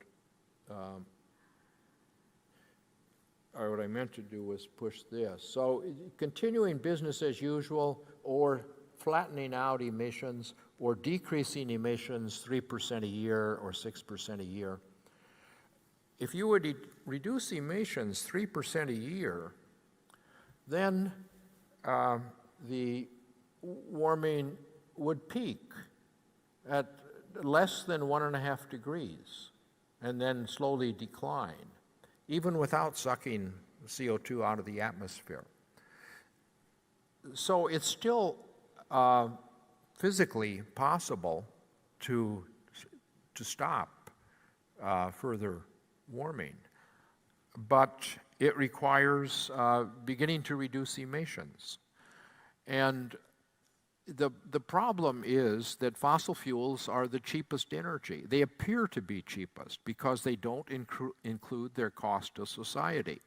What I meant to do was push this. So continuing business as usual, or flattening out emissions, or decreasing emissions 3% a year or 6% a year. If you would reduce emissions 3% a year, then the warming would peak at less than 1.5 degrees and then slowly decline, even without sucking CO2 out of the atmosphere. So it's still physically possible to stop further warming, but it requires beginning to reduce emissions. And the problem is that fossil fuels are the cheapest energy. They appear to be cheapest because they don't include their cost to society.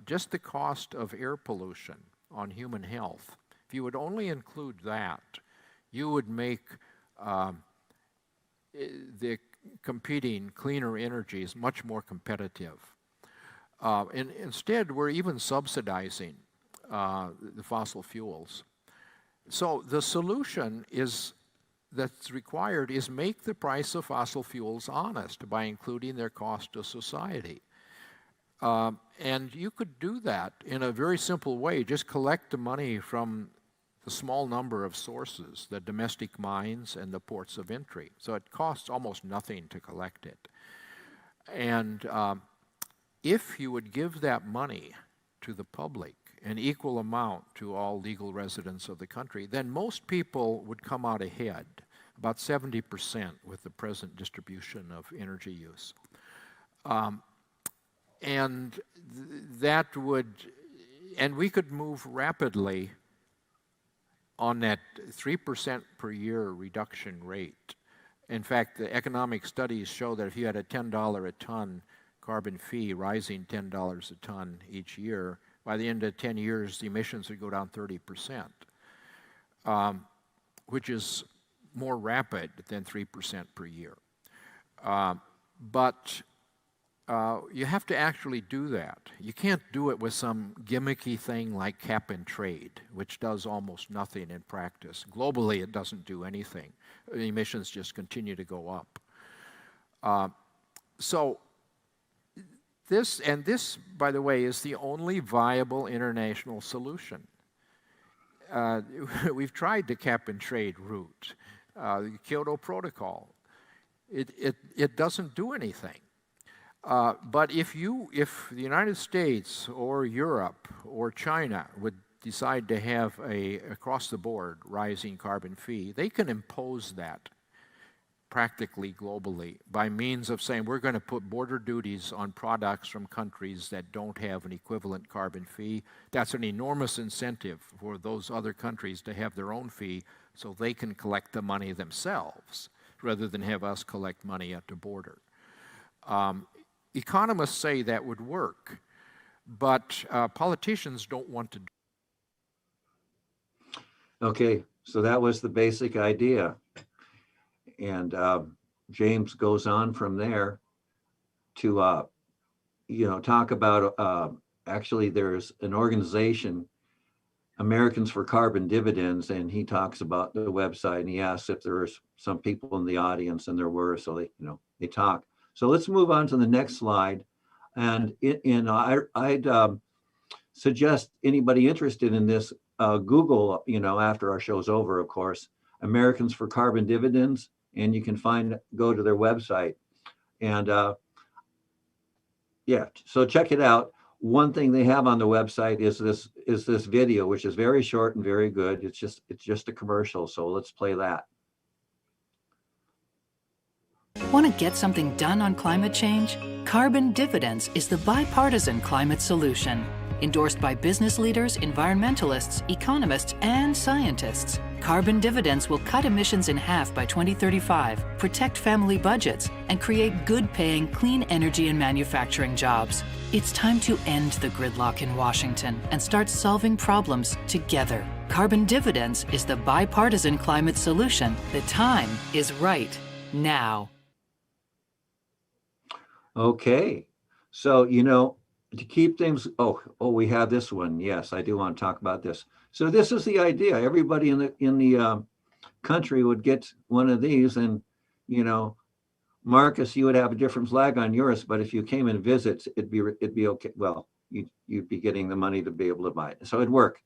Just the cost of air pollution on human health. if you would only include that, you would make the competing cleaner energies much more competitive. And instead, we're even subsidizing the fossil fuels. So the solution that's required is make the price of fossil fuels honest by including their cost to society. And you could do that in a very simple way. Just collect the money from the small number of sources, the domestic mines and the ports of entry. So it costs almost nothing to collect it. And if you would give that money to the public, an equal amount to all legal residents of the country, then most people would come out ahead, about 70% with the present distribution of energy use. And that would, and we could move rapidly on that 3% per year reduction rate. In fact, the economic studies show that if you had a $10 a ton carbon fee rising $10 a ton each year, by the end of 10 years, the emissions would go down 30%, which is more rapid than 3% per year. But you have to actually do that. You can't do it with some gimmicky thing like cap and trade, which does almost nothing in practice. Globally, it doesn't do anything. Emissions just continue to go up. So this, by the way, is the only viable international solution. We've tried the cap and trade route, the Kyoto Protocol. It doesn't do anything. But if the United States or Europe or China would decide to have a across-the-board rising carbon fee, they can impose that practically globally by means of saying we're going to put border duties on products from countries that don't have an equivalent carbon fee. That's an enormous incentive for those other countries to have their own fee so they can collect the money themselves rather than have us collect money at the border. Economists say that would work, but politicians don't want to do it. Okay, so that was the basic idea. And James goes on from there to, talk about, actually there's an organization, Americans for Carbon Dividends, and he talks about the website, and he asks if there's some people in the audience, and there were, so they talk. So let's move on to the next slide. And I'd suggest anybody interested in this, Google, after our show's over, of course, Americans for Carbon Dividends, and you can go to their website. And so check it out. One thing they have on the website is this video, which is very short and very good. It's just a commercial. So let's play that. Want to get something done on climate change? Carbon Dividends is the bipartisan climate solution. Endorsed by business leaders, environmentalists, economists, and scientists. Carbon Dividends will cut emissions in half by 2035, protect family budgets, and create good-paying clean energy and manufacturing jobs. It's time to end the gridlock in Washington and start solving problems together. Carbon Dividends is the bipartisan climate solution. The time is right now. Okay, so to keep things, we have this one. Yes, I do want to talk about this. So this is the idea. Everybody in the country would get one of these, and Marcus, you would have a different flag on yours, but if you came and visit, it'd be okay. Well, you'd be getting the money to be able to buy it, so it'd work.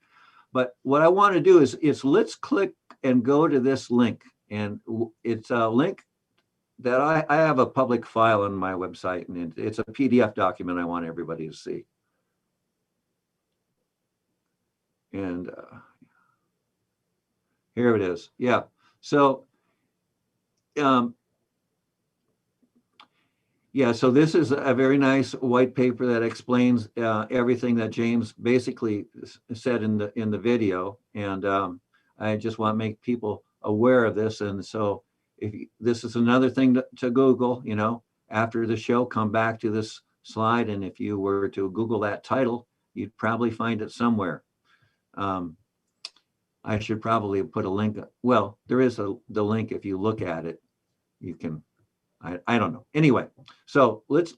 But what I want to do is let's click and go to this link, and it's a link that I have a public file on my website, and it's a PDF document I want everybody to see. And here it is. Yeah. So, so this is a very nice white paper that explains everything that James basically said in the video. And I just want to make people aware of this. And so this is another thing to Google, after the show, come back to this slide. And if you were to Google that title, you'd probably find it somewhere. I should probably put a link. Well, there is the link. If you look at it, you can, I don't know. Anyway, so let's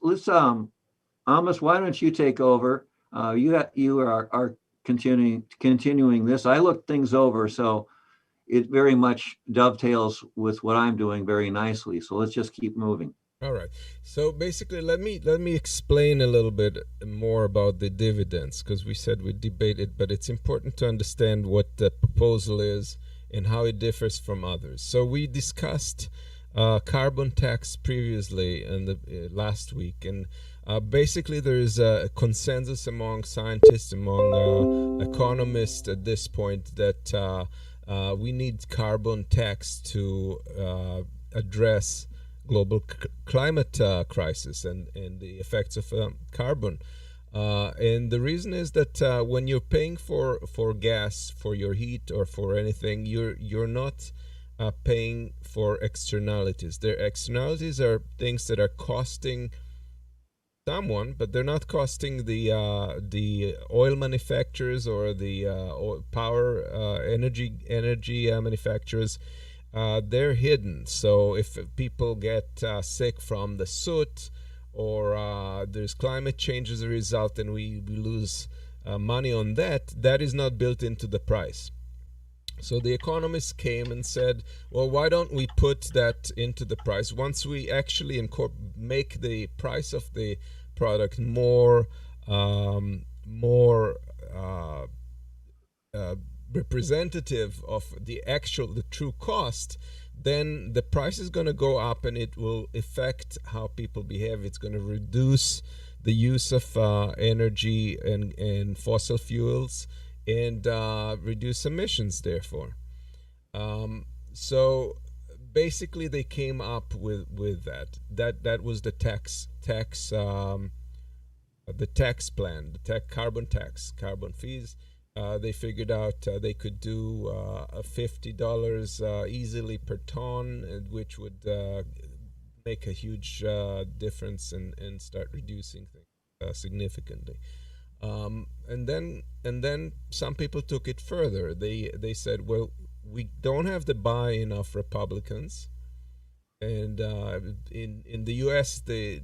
Amos, why don't you take over? You are continuing this. I looked things over, so it very much dovetails with what I'm doing very nicely. So let's just keep moving. All right. So basically, let me explain a little bit more about the dividends, because we said we debate it, but it's important to understand what the proposal is and how it differs from others. So we discussed carbon tax previously in the last week, and basically there is a consensus among scientists, among economists at this point that we need carbon tax to address global climate crisis and the effects of carbon. And the reason is that when you're paying for gas, for your heat, or for anything, you're not paying for externalities. Their externalities are things that are costing someone, but they're not costing the oil manufacturers or the power energy manufacturers. They're hidden. So if people get sick from the soot, or there's climate change as a result, and we lose money on that is not built into the price. So the economists came and said, well, why don't we put that into the price? Once we actually make the price of the product more representative of the true cost, then the price is going to go up, and it will affect how people behave. It's going to reduce the use of energy and fossil fuels, and reduce emissions, therefore. So basically they came up with that was the tax plan, the carbon fees. They figured out they could do $50 easily per ton, which would make a huge difference and start reducing things significantly. And then some people took it further. They said, well, we don't have the buy-in of Republicans, and in the U.S. the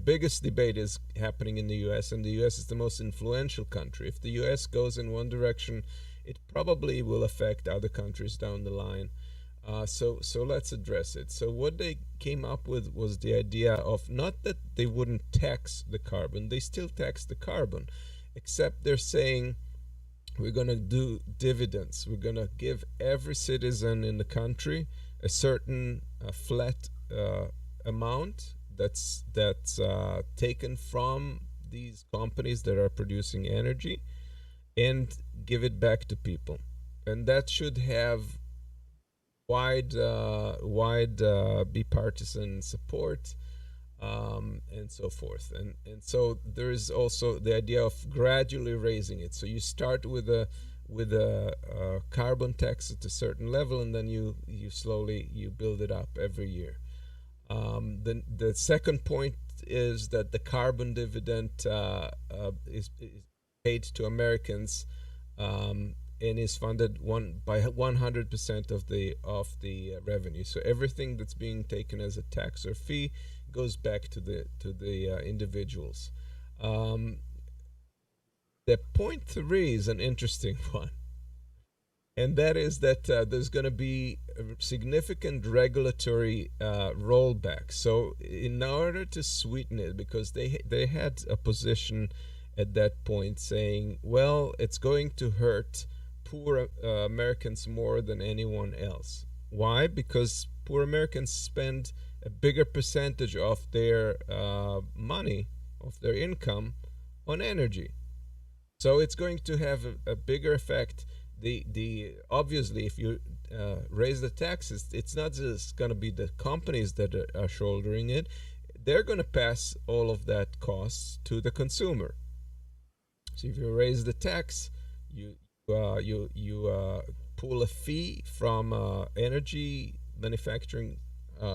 biggest debate is happening in the U.S., and the U.S. is the most influential country. If the U.S. goes in one direction, it probably will affect other countries down the line. So let's address it. So what they came up with was the idea of not that they wouldn't tax the carbon. They still tax the carbon, except they're saying we're going to do dividends. We're going to give every citizen in the country a certain flat amount that's taken from these companies that are producing energy, and give it back to people. And that should have wide bipartisan support, and so forth. And so there is also the idea of gradually raising it. So you start with a carbon tax at a certain level, and then you slowly build it up every year. The second point is that the carbon dividend is paid to Americans, and is funded by 100% of the revenue. So everything that's being taken as a tax or fee goes back to the individuals. The point 3 is an interesting one, and that is that there's going to be a significant regulatory rollback. So in order to sweeten it, because they had a position at that point saying, well, it's going to hurt poor Americans more than anyone else. Why? Because poor Americans spend a bigger percentage of their money, of their income, on energy. So it's going to have a bigger effect. Obviously, if you raise the taxes, it's not just going to be the companies that are shouldering it. They're going to pass all of that costs to the consumer. So if you raise the tax, you pull a fee from energy manufacturing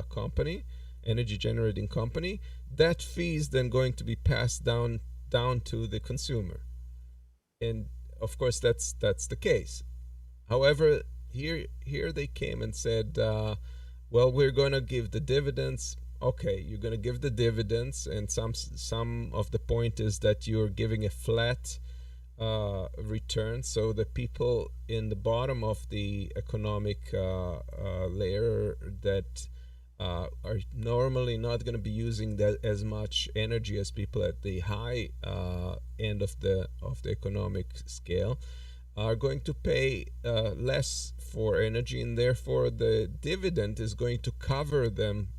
company, energy generating company. That fee is then going to be passed down to the consumer, and of course that's the case. However, here they came and said, well, we're going to give the dividends. Okay, you're going to give the dividends, and some of the point is that you're giving a flat return, so the people in the bottom of the economic layer that are normally not going to be using that as much energy as people at the high end of the economic scale are going to pay less for energy, and therefore the dividend is going to cover them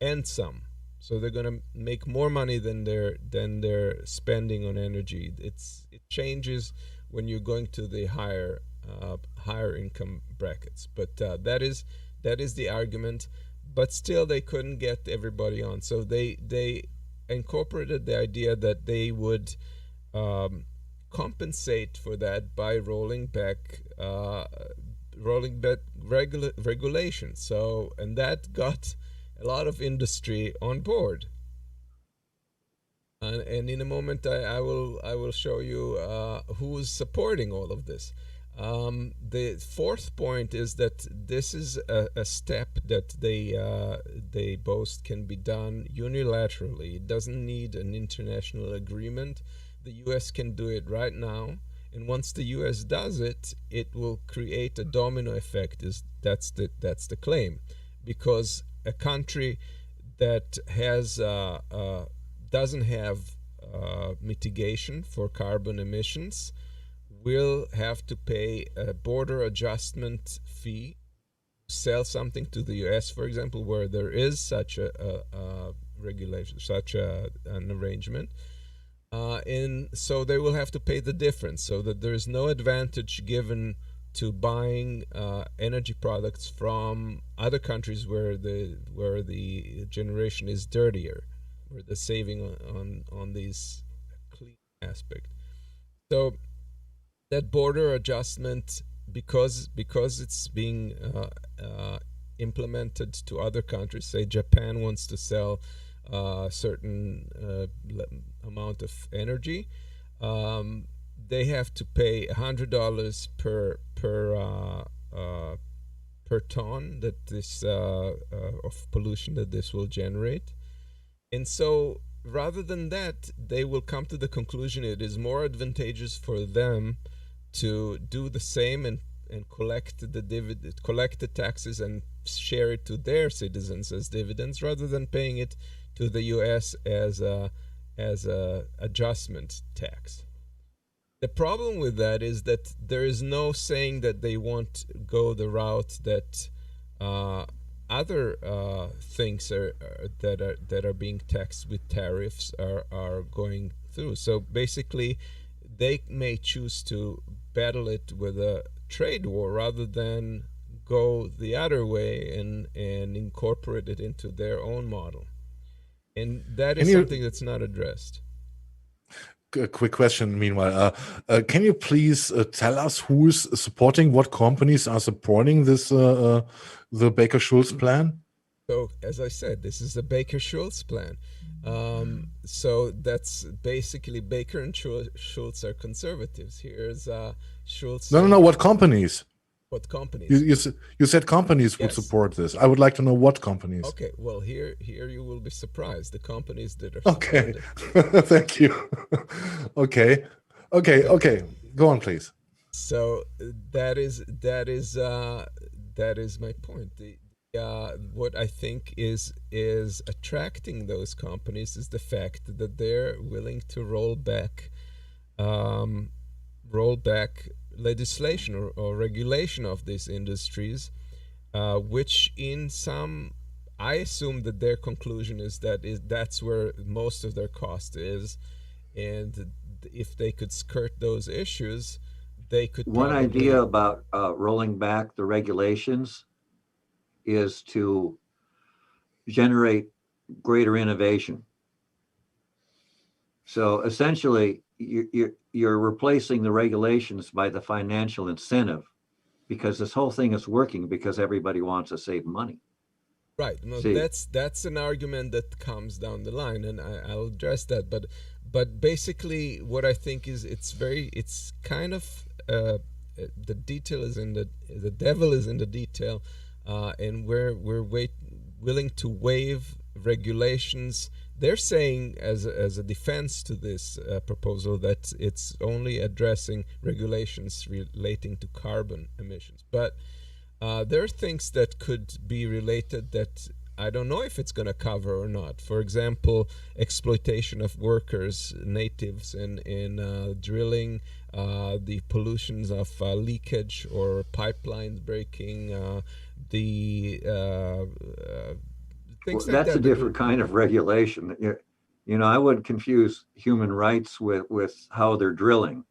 and some. So they're going to make more money than they're spending on energy. It changes when you're going to the higher income brackets. But that is the argument. But still, they couldn't get everybody on. So they incorporated the idea that they would compensate for that by rolling back regulations. So, and that got a lot of industry on board. And in a moment, I will show you who's supporting all of this. The fourth point is that this is a step that they boast can be done unilaterally. It doesn't need an international agreement. The U.S. can do it right now, and once the U.S. does it, it will create a domino effect. That's the claim, because a country that has doesn't have mitigation for carbon emissions will have to pay a border adjustment fee to sell something to the U.S., for example, where there is such a regulation, such an arrangement. And so they will have to pay the difference, so that there is no advantage given to buying energy products from other countries where the generation is dirtier, where the saving on these clean aspect. So that border adjustment, because it's being implemented to other countries, say Japan wants to sell a certain amount of energy, they have to pay $100 per ton that this of pollution that this will generate. And so rather than that, they will come to the conclusion it is more advantageous for them to do the same and collect the taxes and share it to their citizens as dividends, rather than paying it to the U.S. as a adjustment tax. The problem with that is that there is no saying that they won't go the route that other things that are being taxed with tariffs are going through. So basically, they may choose to battle it with a trade war rather than go the other way and incorporate it into their own model. And that is something that's not addressed. A quick question, meanwhile. Can you please tell us who is supporting, what companies are supporting this, the Baker-Schultz plan? So, as I said, this is the Baker-Schultz plan. So that's basically Baker and Schultz are conservatives. Here's Schultz. No. What companies? What companies? You said companies would support this. I would like to know what companies. Okay, well, here you will be surprised. The companies that are okay. Thank you. Okay. Go on, please. So that is my point. What I think is attracting those companies is the fact that they're willing to roll back legislation or regulation of these industries, which in some, I assume that their conclusion is that's where most of their cost is, and if they could skirt those issues, they could. One idea about rolling back the regulations is to generate greater innovation. So essentially, you're replacing the regulations by the financial incentive, because this whole thing is working because everybody wants to save money. Right. No, that's an argument that comes down the line, and I'll address that. But basically, what I think is it's kind of the detail is in the devil is in the detail, and we're willing to waive regulations. They're saying as a defense to this proposal that it's only addressing regulations relating to carbon emissions, but there are things that could be related that I don't know if it's going to cover or not. For example, exploitation of workers, natives in drilling, the pollutions of leakage or pipelines breaking, the things like That's that. a different kind of regulation. You know, I would confuse human rights with how they're drilling.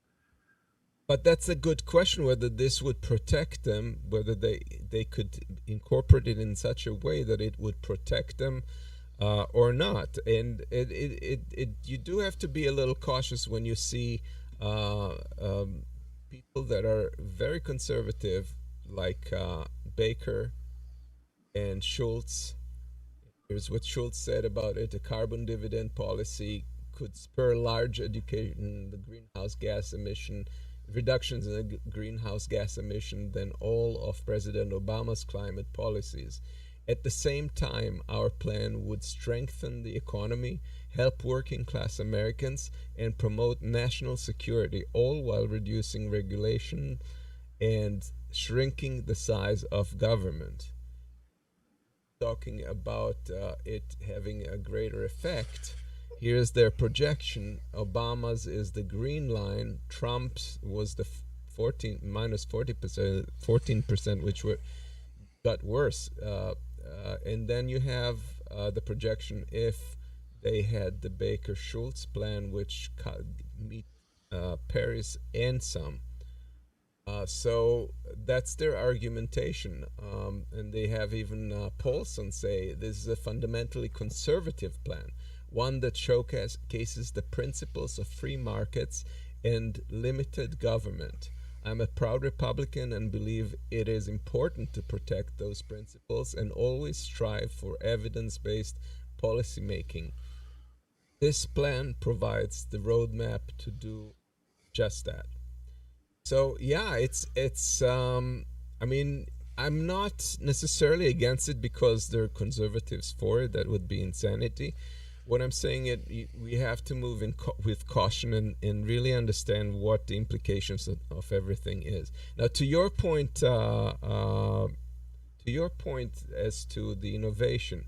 But that's a good question, whether this would protect them, whether they could incorporate it in such a way that it would protect them or not. And you do have to be a little cautious when you see people that are very conservative, like Baker and Schultz. Here's what Schultz said about it: a carbon dividend policy could spur large education, the greenhouse gas emission reductions in the greenhouse gas emission than all of President Obama's climate policies. At the same time, our plan would strengthen the economy, help working class Americans, and promote national security, all while reducing regulation and shrinking the size of government. Talking about it having a greater effect, here's their projection. Obama's is the green line. Trump's was the minus 14%, which got worse. And then you have the projection if they had the Baker-Schultz plan, which meet Paris and some. So that's their argumentation. And they have even Paulson say this is a fundamentally conservative plan, one that showcases the principles of free markets and limited government. I'm a proud Republican and believe it is important to protect those principles and always strive for evidence-based policymaking. This plan provides the roadmap to do just that. So yeah, it's I mean, I'm not necessarily against it because there are conservatives for it. That would be insanity. What I'm saying is we have to move with caution and really understand what the implications of everything is. Now, to your point as to the innovation,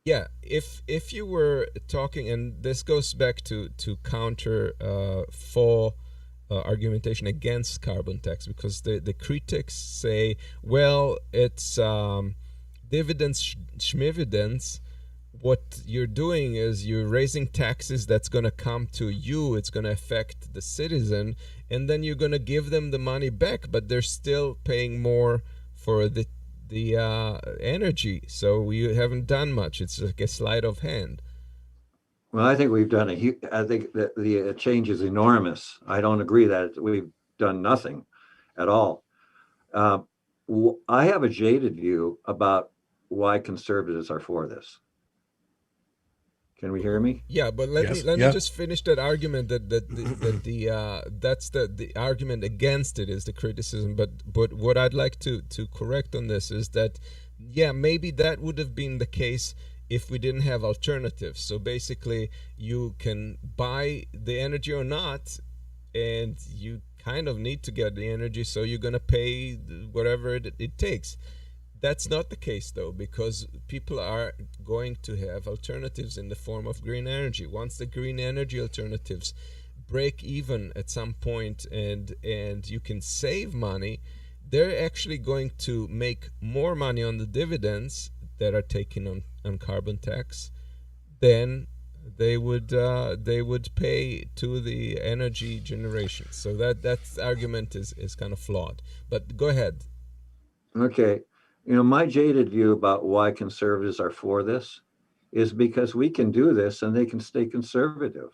yeah, if you were talking, and this goes back to counter for argumentation against carbon tax, because the critics say, well, it's dividends, schmividends. What you're doing is you're raising taxes that's going to come to you. It's going to affect the citizen, and then you're going to give them the money back, but they're still paying more for the energy. So you haven't done much. It's like a sleight of hand. Well, I think we've done I think that the change is enormous. I don't agree that we've done nothing at all. I have a jaded view about why conservatives are for this. Can we hear me? Yeah, but let me just finish that argument that that's the argument against it is the criticism. But what I'd like to correct on this is that, yeah, maybe that would have been the case if we didn't have alternatives. So basically, you can buy the energy or not, and you kind of need to get the energy, so you're going to pay whatever it takes. That's not the case, though, because people are going to have alternatives in the form of green energy. Once the green energy alternatives break even at some point and you can save money, they're actually going to make more money on the dividends that are taken on carbon tax than they would pay to the energy generation. So that argument is kind of flawed. But go ahead. Okay. You know, my jaded view about why conservatives are for this is because we can do this and they can stay conservative.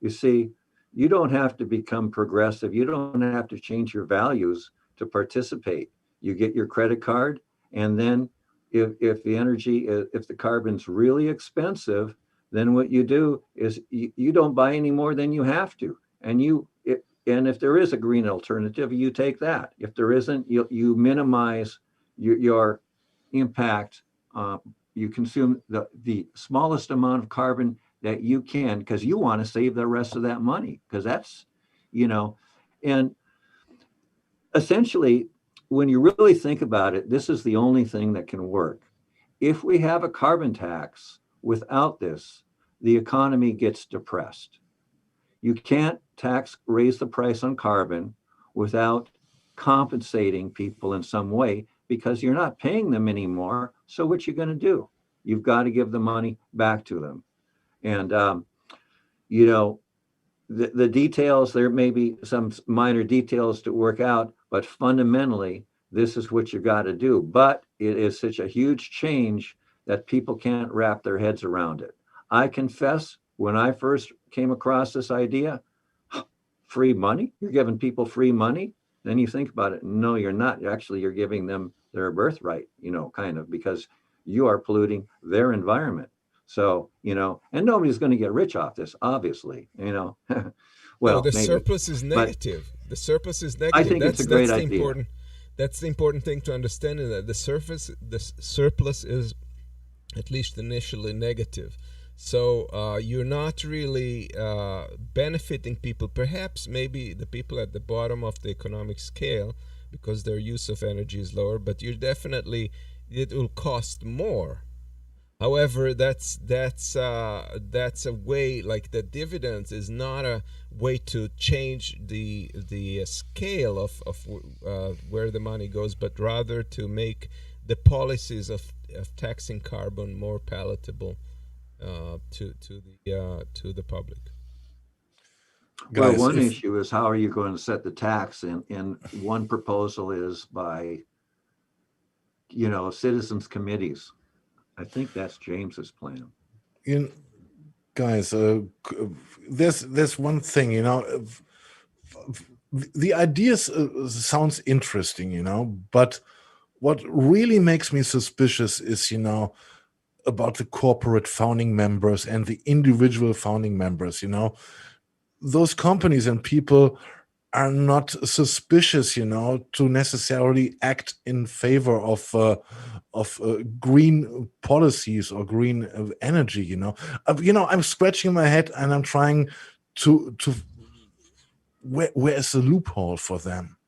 You see, you don't have to become progressive. You don't have to change your values to participate. You get your credit card, and then if the carbon's really expensive, then what you do is you don't buy any more than you have to. And if there is a green alternative, you take that. If there isn't, you minimize your impact. You consume the smallest amount of carbon that you can, because you want to save the rest of that money, because that's, and essentially, when you really think about it, this is the only thing that can work. If we have a carbon tax, without this, the economy gets depressed. You can't raise the price on carbon without compensating people in some way, because you're not paying them anymore. So what you going to do? You've got to give the money back to them. And, the details, there may be some minor details to work out, but fundamentally, this is what you got to do. But it is such a huge change that people can't wrap their heads around it. I confess, when I first came across this idea, free money? You're giving people free money? Then you think about it. No, you're not. Actually, you're giving them their birthright, kind of, because you are polluting their environment. So, and nobody's going to get rich off this, obviously, Well, no, the maybe. surplus is negative. The surplus is negative. I think it's a great idea. That's the important thing to understand, in that the surplus is, at least initially, negative. So you're not really benefiting people, perhaps maybe the people at the bottom of the economic scale, because their use of energy is lower, but it will cost more. However, that's a way, like the dividends is not a way to change the scale of where the money goes, but rather to make the policies of taxing carbon more palatable to the public. Well, one issue is, how are you going to set the tax? And one proposal is by, citizens committees. I think that's James's plan. Guys, there's one thing, the ideas sounds interesting, but what really makes me suspicious is, about the corporate founding members and the individual founding members. Those companies and people are not suspicious, to necessarily act in favor of green policies or green energy. I'm scratching my head and I'm trying to where is the loophole for them?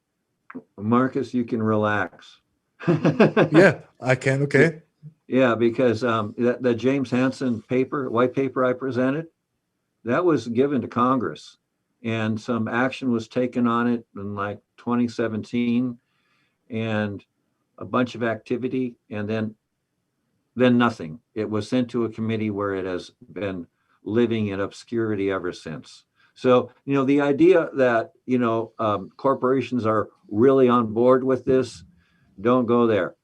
Marcus, you can relax. Yeah, I can. Okay. Yeah, because the James Hansen white paper I presented, that was given to Congress, and some action was taken on it in like 2017, and a bunch of activity, and then nothing. It was sent to a committee where it has been living in obscurity ever since. So, the idea that, corporations are really on board with this, don't go there.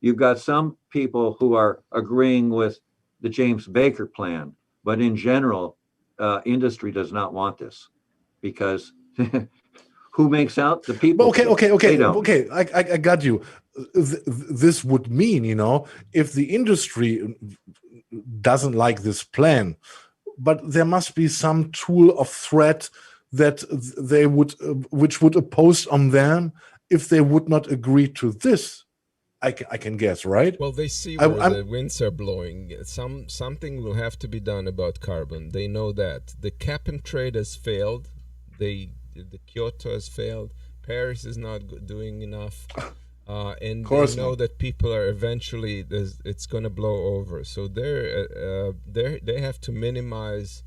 You've got some people who are agreeing with the James Baker plan, but in general, industry does not want this, because who makes out? The people. Okay. I got you. This would mean, if the industry doesn't like this plan, but there must be some tool of threat that they would, which would oppose on them if they would not agree to this. I can guess, right? Well, they see where the winds are blowing. Something will have to be done about carbon. They know that. The cap and trade has failed. The Kyoto has failed. Paris is not doing enough. And they know that people are eventually, it's going to blow over. So they have to minimize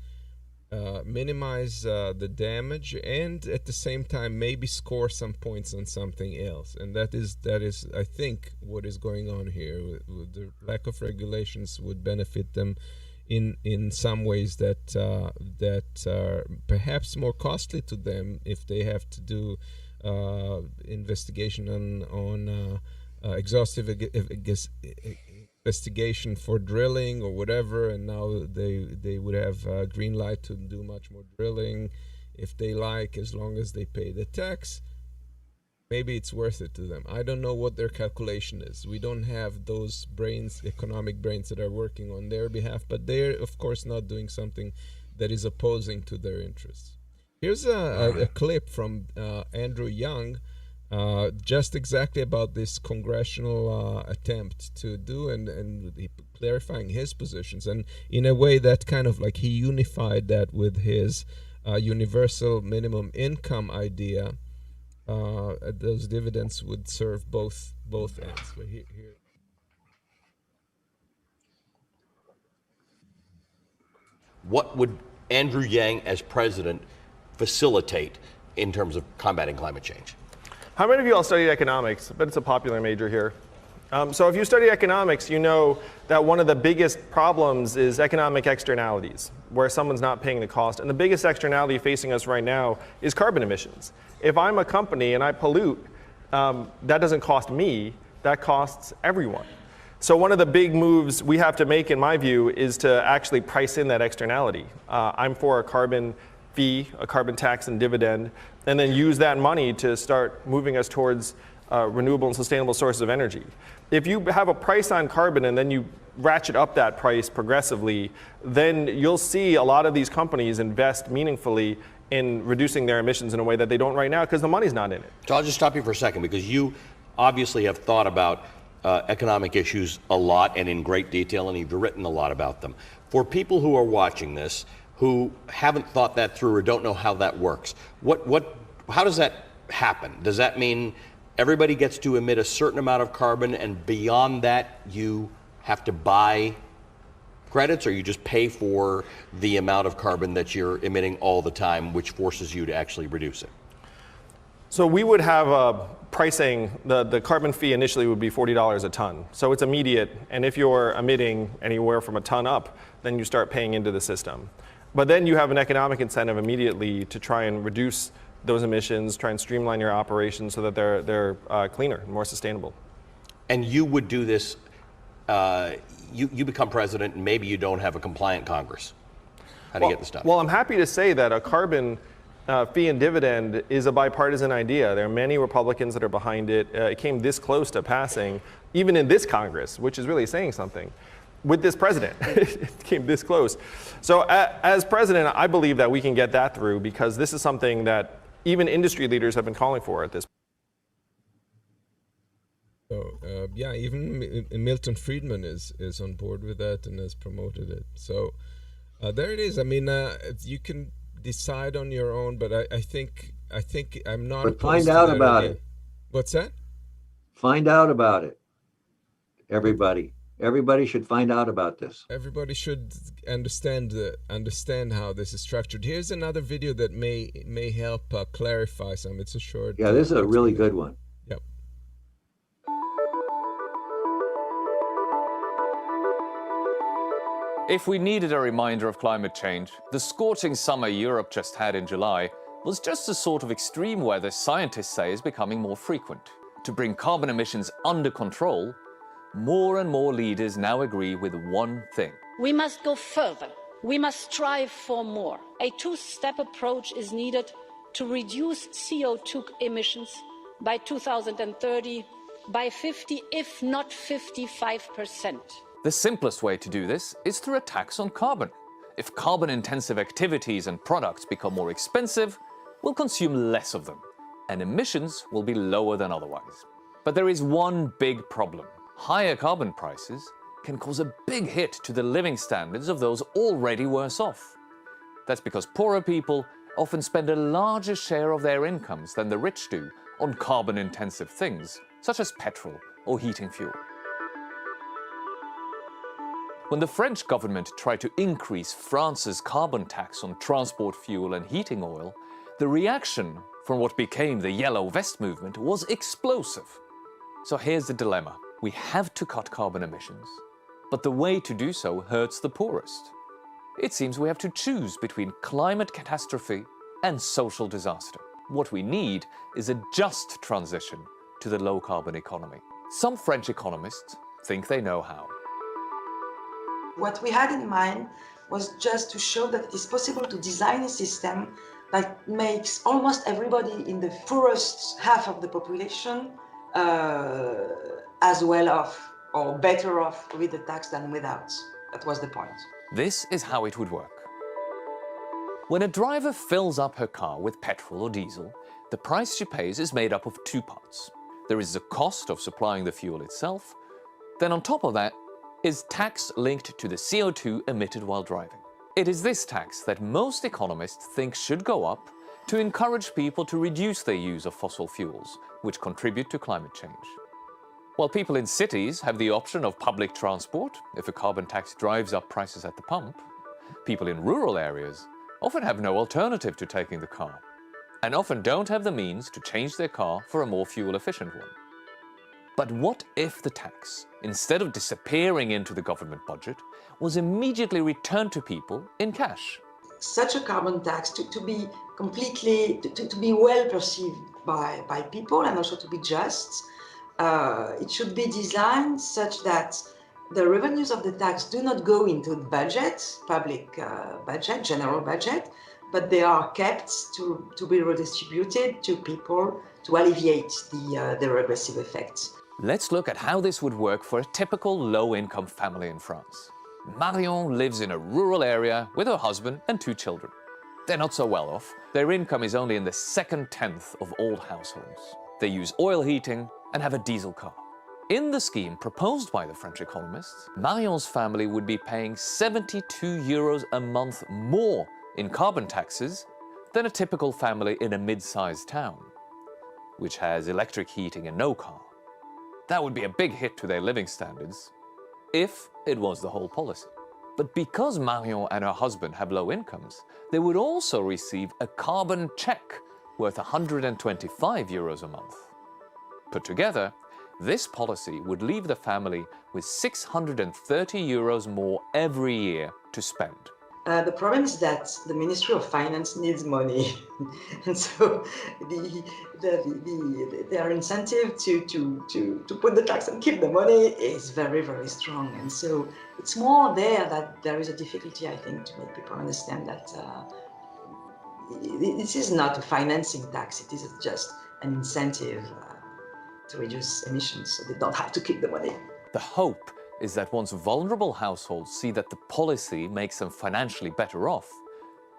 the damage, and at the same time maybe score some points on something else. And that is I think what is going on here. The lack of regulations would benefit them in some ways that are perhaps more costly to them, if they have to do investigation on exhaustive investigation for drilling or whatever, and now they would have a green light to do much more drilling if they like, as long as they pay the tax. Maybe it's worth it to them. I don't know what their calculation is. We don't have those economic brains that are working on their behalf, but they're of course not doing something that is opposing to their interests. Here's a clip from Andrew Young, just exactly about this congressional attempt to do, and he clarifying his positions, and in a way that kind of like he unified that with his universal minimum income idea. Those dividends would serve both ends. So here. What would Andrew Yang as president facilitate in terms of combating climate change? How many of you all studied economics? I bet it's a popular major here. So if you study economics, you know that one of the biggest problems is economic externalities, where someone's not paying the cost. And the biggest externality facing us right now is carbon emissions. If I'm a company and I pollute, that doesn't cost me, that costs everyone. So one of the big moves we have to make, in my view, is to actually price in that externality. I'm for a carbon fee, a carbon tax and dividend, and then use that money to start moving us towards renewable and sustainable sources of energy. If you have a price on carbon and then you ratchet up that price progressively, then you'll see a lot of these companies invest meaningfully in reducing their emissions in a way that they don't right now because the money's not in it. So I'll just stop you for a second, because you obviously have thought about economic issues a lot and in great detail, and you've written a lot about them. For people who are watching this who haven't thought that through or don't know how that works, how does that happen? Does that mean everybody gets to emit a certain amount of carbon, and beyond that you have to buy credits, or you just pay for the amount of carbon that you're emitting all the time, which forces you to actually reduce it? So we would have pricing, the carbon fee initially would be $40 a ton. So it's immediate, and if you're emitting anywhere from a ton up, then you start paying into the system. But then you have an economic incentive immediately to try and reduce those emissions, try and streamline your operations so that they're cleaner and more sustainable. And you would do this, you become president and maybe you don't have a compliant Congress. How do you get this done? Well, I'm happy to say that a carbon fee and dividend is a bipartisan idea. There are many Republicans that are behind it. It came this close to passing, even in this Congress, which is really saying something. With this president, it came this close. So as president, I believe that we can get that through, because this is something that even industry leaders have been calling for at this point. So yeah, even Milton Friedman is on board with that and has promoted it. So there it is. I mean, you can decide on your own, but I think I'm not. But find out about it. What's that? Find out about it. Everybody should find out about this. Everybody should understand how this is structured. Here's another video that may help clarify some. It's a short. Yeah, this is a really good one. Yep. If we needed a reminder of climate change, the scorching summer Europe just had in July was just the sort of extreme weather scientists say is becoming more frequent. To bring carbon emissions under control, more and more leaders now agree with one thing. We must go further. We must strive for more. A two-step approach is needed to reduce CO2 emissions by 2030 by 50, if not 55%. The simplest way to do this is through a tax on carbon. If carbon-intensive activities and products become more expensive, we'll consume less of them, and emissions will be lower than otherwise. But there is one big problem. Higher carbon prices can cause a big hit to the living standards of those already worse off. That's because poorer people often spend a larger share of their incomes than the rich do on carbon-intensive things, such as petrol or heating fuel. When the French government tried to increase France's carbon tax on transport fuel and heating oil, the reaction from what became the Yellow Vest movement was explosive. So here's the dilemma. We have to cut carbon emissions, but the way to do so hurts the poorest. It seems we have to choose between climate catastrophe and social disaster. What we need is a just transition to the low-carbon economy. Some French economists think they know how. What we had in mind was just to show that it is possible to design a system that makes almost everybody in the poorest half of the population as well off or better off with the tax than without. That was the point. This is how it would work. When a driver fills up her car with petrol or diesel, the price she pays is made up of two parts. There is the cost of supplying the fuel itself. Then on top of that is tax linked to the CO2 emitted while driving. It is this tax that most economists think should go up to encourage people to reduce their use of fossil fuels, which contribute to climate change. While people in cities have the option of public transport if a carbon tax drives up prices at the pump, people in rural areas often have no alternative to taking the car, and often don't have the means to change their car for a more fuel-efficient one. But what if the tax, instead of disappearing into the government budget, was immediately returned to people in cash? Such a carbon tax to be completely, to be well perceived by people and also to be just, it should be designed such that the revenues of the tax do not go into the budget, public budget, general budget, but they are kept to be redistributed to people to alleviate the regressive effects. Let's look at how this would work for a typical low-income family in France. Marion lives in a rural area with her husband and 2 children. They're not so well off. Their income is only in the second tenth of all households. They use oil heating and have a diesel car. In the scheme proposed by the French economists, Marion's family would be paying 72 euros a month more in carbon taxes than a typical family in a mid-sized town, which has electric heating and no car. That would be a big hit to their living standards, if it was the whole policy. But because Marion and her husband have low incomes, they would also receive a carbon check worth 125 euros a month. Put together, this policy would leave the family with 630 euros more every year to spend. The problem is that the Ministry of Finance needs money, and so their incentive to put the tax and keep the money is very, very strong. And so it's more there that there is a difficulty, I think, to make people understand that this is not a financing tax, it is just an incentive to reduce emissions, so they don't have to keep the money. The hope is that once vulnerable households see that the policy makes them financially better off,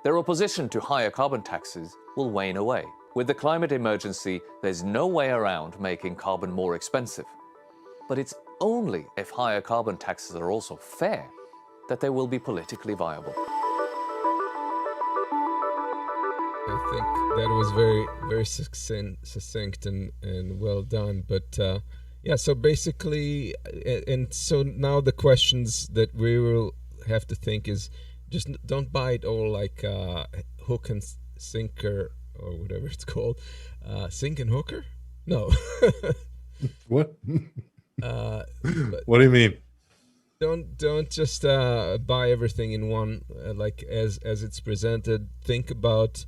their opposition to higher carbon taxes will wane away. With the climate emergency, there's no way around making carbon more expensive. But it's only if higher carbon taxes are also fair that they will be politically viable. I think that was very, very succinct and well done. But yeah, so basically, and so now the questions that we will have to think is just don't buy it all like hook and sinker or whatever it's called. Sink and hooker? No. What? What do you mean? Don't just buy everything in one like as it's presented. Think about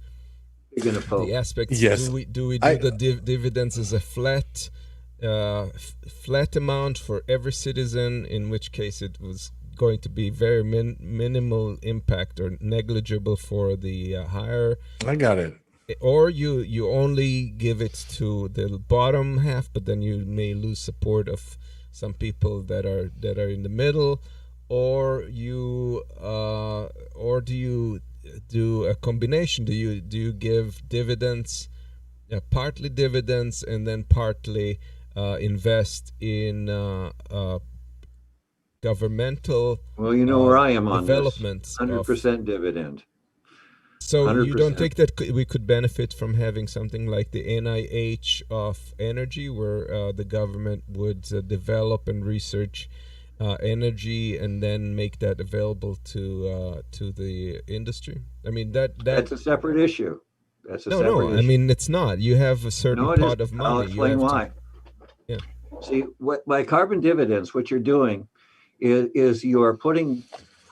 the aspects. Yes. Do we do the dividends as a flat amount for every citizen, in which case it was going to be very minimal impact or negligible for the higher. I got it. Or you only give it to the bottom half, but then you may lose support of some people that are in the middle, or do you do a combination? Do you give dividends, partly dividends, and then partly invest in governmental well, you know where I am on developments, 100% dividend. So 100%. You don't think that we could benefit from having something like the NIH of energy, where the government would develop and research energy and then make that available to the industry? I mean that's a separate issue. That's a separate issue. I mean it's not. You have a certain pot of money. I'll explain why. Yeah. See, by carbon dividends, what you're doing is you are putting.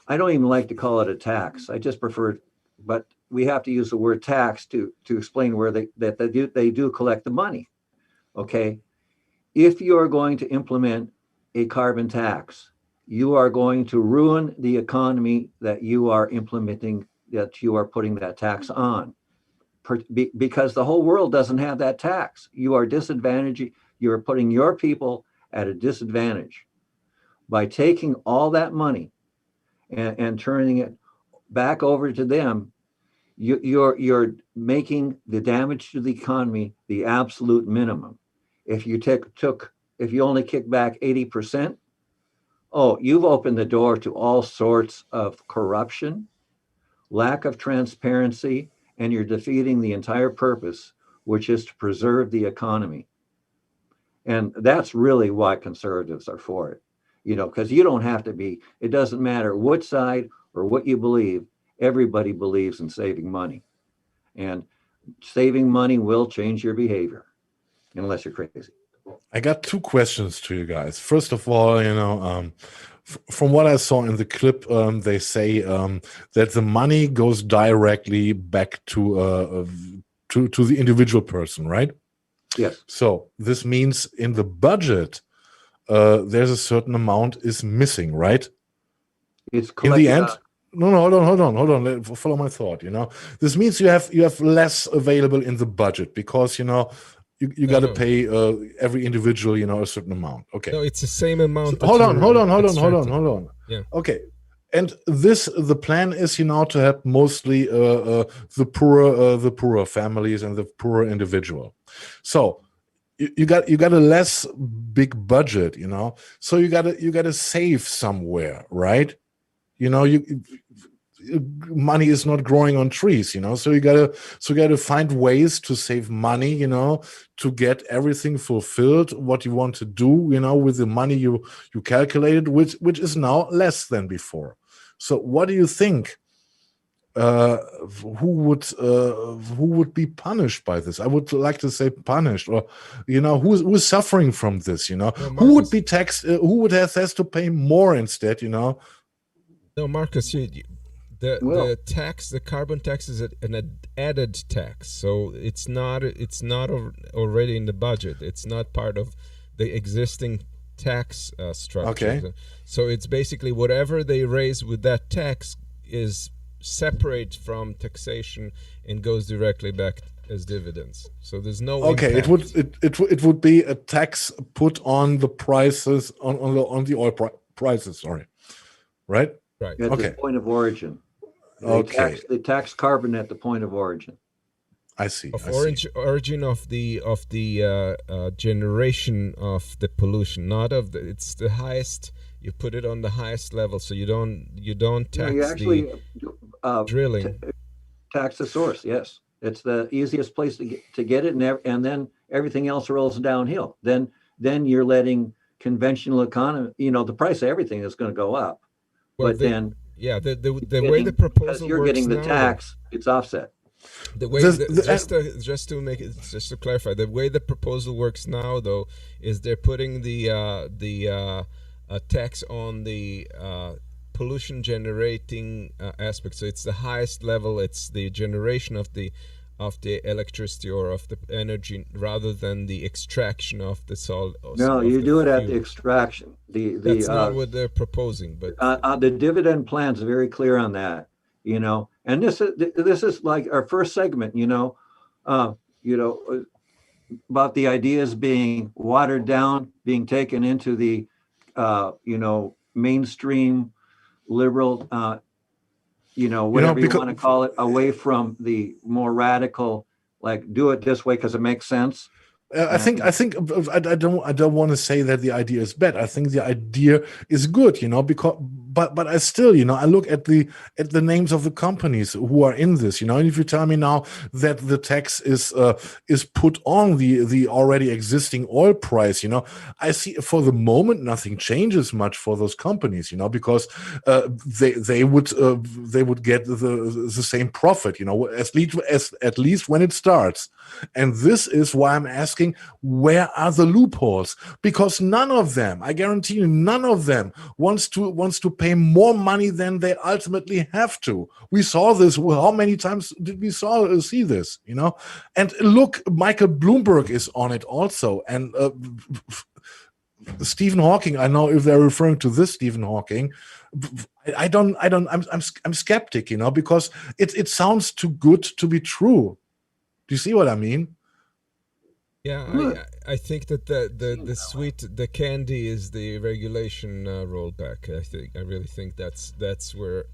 I don't even like to call it a tax. I just prefer, but we have to use the word tax to explain where they do collect the money. Okay, if you are going to implement a carbon tax, you are going to ruin the economy that you are implementing, that you are putting that tax on, because the whole world doesn't have that tax. You are disadvantaging. You are putting your people at a disadvantage by taking all that money and turning it back over to them. you're making the damage to the economy the absolute minimum. If you if you only kick back 80%, oh, you've opened the door to all sorts of corruption, lack of transparency, and you're defeating the entire purpose, which is to preserve the economy. And that's really why conservatives are for it, because you don't have to be, it doesn't matter what side or what you believe, everybody believes in saving money. And saving money will change your behavior, unless you're crazy. I got two questions to you guys. First of all, from what I saw in the clip, they say that the money goes directly back to the individual person, right? Yes. So this means in the budget, there's a certain amount is missing, right? It's in the end. No, hold on. Follow my thought. This means you have less available in the budget because you got to pay every individual a certain amount. Okay. No, it's the same amount. Hold on. Yeah. Okay. And the plan is to help mostly the poorer families and the poorer individual. So you got a less big budget, so you got to save somewhere, right? Money is not growing on trees, so you gotta find ways to save money, to get everything fulfilled what you want to do, with the money you calculated, which is now less than before. So what do you think? Who would be punished by this? I would like to say punished, or who's suffering from this? Who would be taxed? Who would has to pay more instead? No, Marcus, the carbon tax is an added tax, so it's not already in the budget. It's not part of the existing tax structure. Okay. So it's basically whatever they raise with that tax is separate from taxation and goes directly back as dividends. So there's no okay. impact. It would be a tax put on the prices on the oil prices. Sorry, right? Right. At the point of origin. They tax carbon at the point of origin. I see. Origin of the generation of the pollution, not of the. It's the highest. You put it on the highest level, so you don't tax you actually, the drilling. Tax the source. Yes, it's the easiest place to get it, and then everything else rolls downhill. Then you're letting conventional economy. The price of everything is going to go up. Well, but then, the way the proposal you're works getting the now, tax, it's offset. The way just to clarify, the way the proposal works now, though, is they're putting the tax on the pollution generating aspect. So it's the highest level. It's the generation of the electricity or of the energy, rather than the extraction of the salt. No, you do it at the extraction. That's not what they're proposing, but the dividend plan's very clear on that. And this is like our first segment. About the ideas being watered down, being taken into the mainstream liberal. Whatever you want to call it, away from the more radical, like do it this way because it makes sense. I don't want to say that the idea is bad. I think the idea is good, because but I still, I look at the names of the companies who are in this, and if you tell me now that the tax is put on the already existing oil price, I see for the moment nothing changes much for those companies, because they would get the same profit, at least when it starts. And this is why I'm asking, where are the loopholes? Because none of them, I guarantee you, none of them wants to pay more money than they ultimately have to. We saw this. How many times did we see this? And look, Michael Bloomberg is on it also, and Stephen Hawking. I know if they're referring to this Stephen Hawking. I'm skeptic, because it sounds too good to be true. Do you see what I mean? Yeah, I think that the candy is the regulation rollback. I really think that's where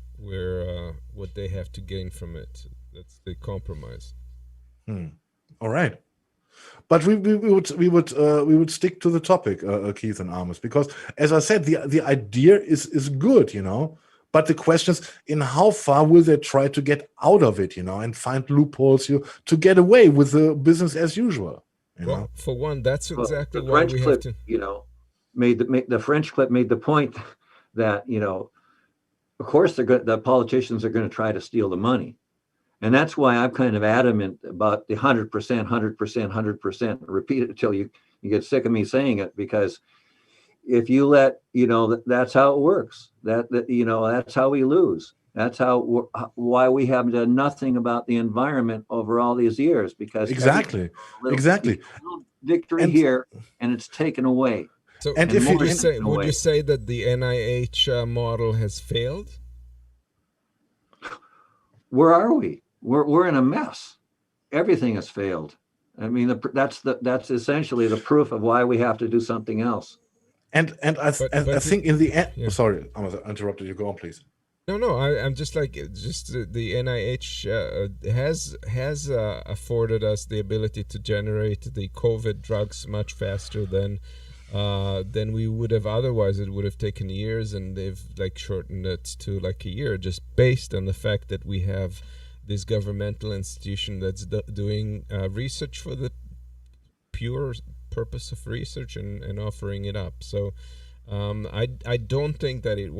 what they have to gain from it. That's the compromise. All right. But we would stick to the topic, Keith and Amos, because as I said, the idea is good, But the question is, in how far will they try to get out of it, and find loopholes to get away with the business as usual? Well, for one, that's exactly the why French we clip, have to. The French clip made the point that of course the politicians are going to try to steal the money, and that's why I'm kind of adamant about the 100%, 100%, 100%. Repeat it until you get sick of me saying it, because if you let that's how it works. That's how we lose. That's why we have done nothing about the environment over all these years, because exactly victory here and it's taken away. So, and if would you say that the NIH model has failed? Where are we? We're in a mess. Everything has failed. I mean, that's essentially the proof of why we have to do something else. And I think in the end, sorry, I interrupted you. Go on, please. No, I'm just the NIH has afforded us the ability to generate the COVID drugs much faster than we would have otherwise. It would have taken years, and they've shortened it to a year, just based on the fact that we have this governmental institution that's doing research for the pure purpose of research and offering it up. So I don't think that it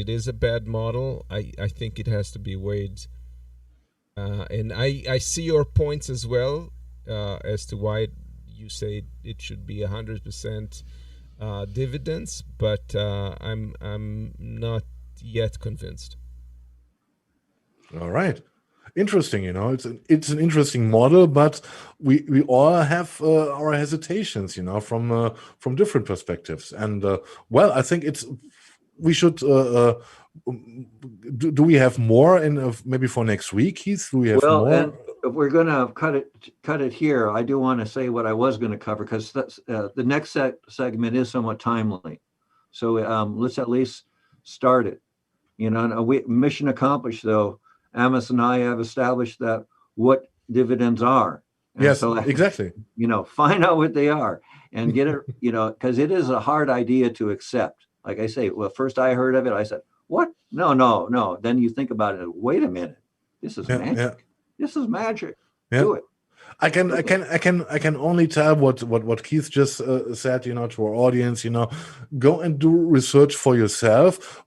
is a bad model. I think it has to be weighed, and I see your points as well as to why you say it should be 100% dividends, but I'm not yet convinced. All right. Interesting, it's an interesting model, but we all have our hesitations, from different perspectives. And I think we should. Do we have more maybe for next week, Keith? Do we have more? And if we're going to cut it here, I do want to say what I was going to cover, because the next segment is somewhat timely. So let's at least start it. Mission accomplished, though. Amos and I have established that what dividends are. And yes, so, exactly. Find out what they are and get it, because it is a hard idea to accept. Like I say, well, first I heard of it, I said, what? No. Then you think about it. Wait a minute. This is magic. Yeah. This is magic. Yeah. Do it. I can only tell what Keith just said, to our audience, go and do research for yourself.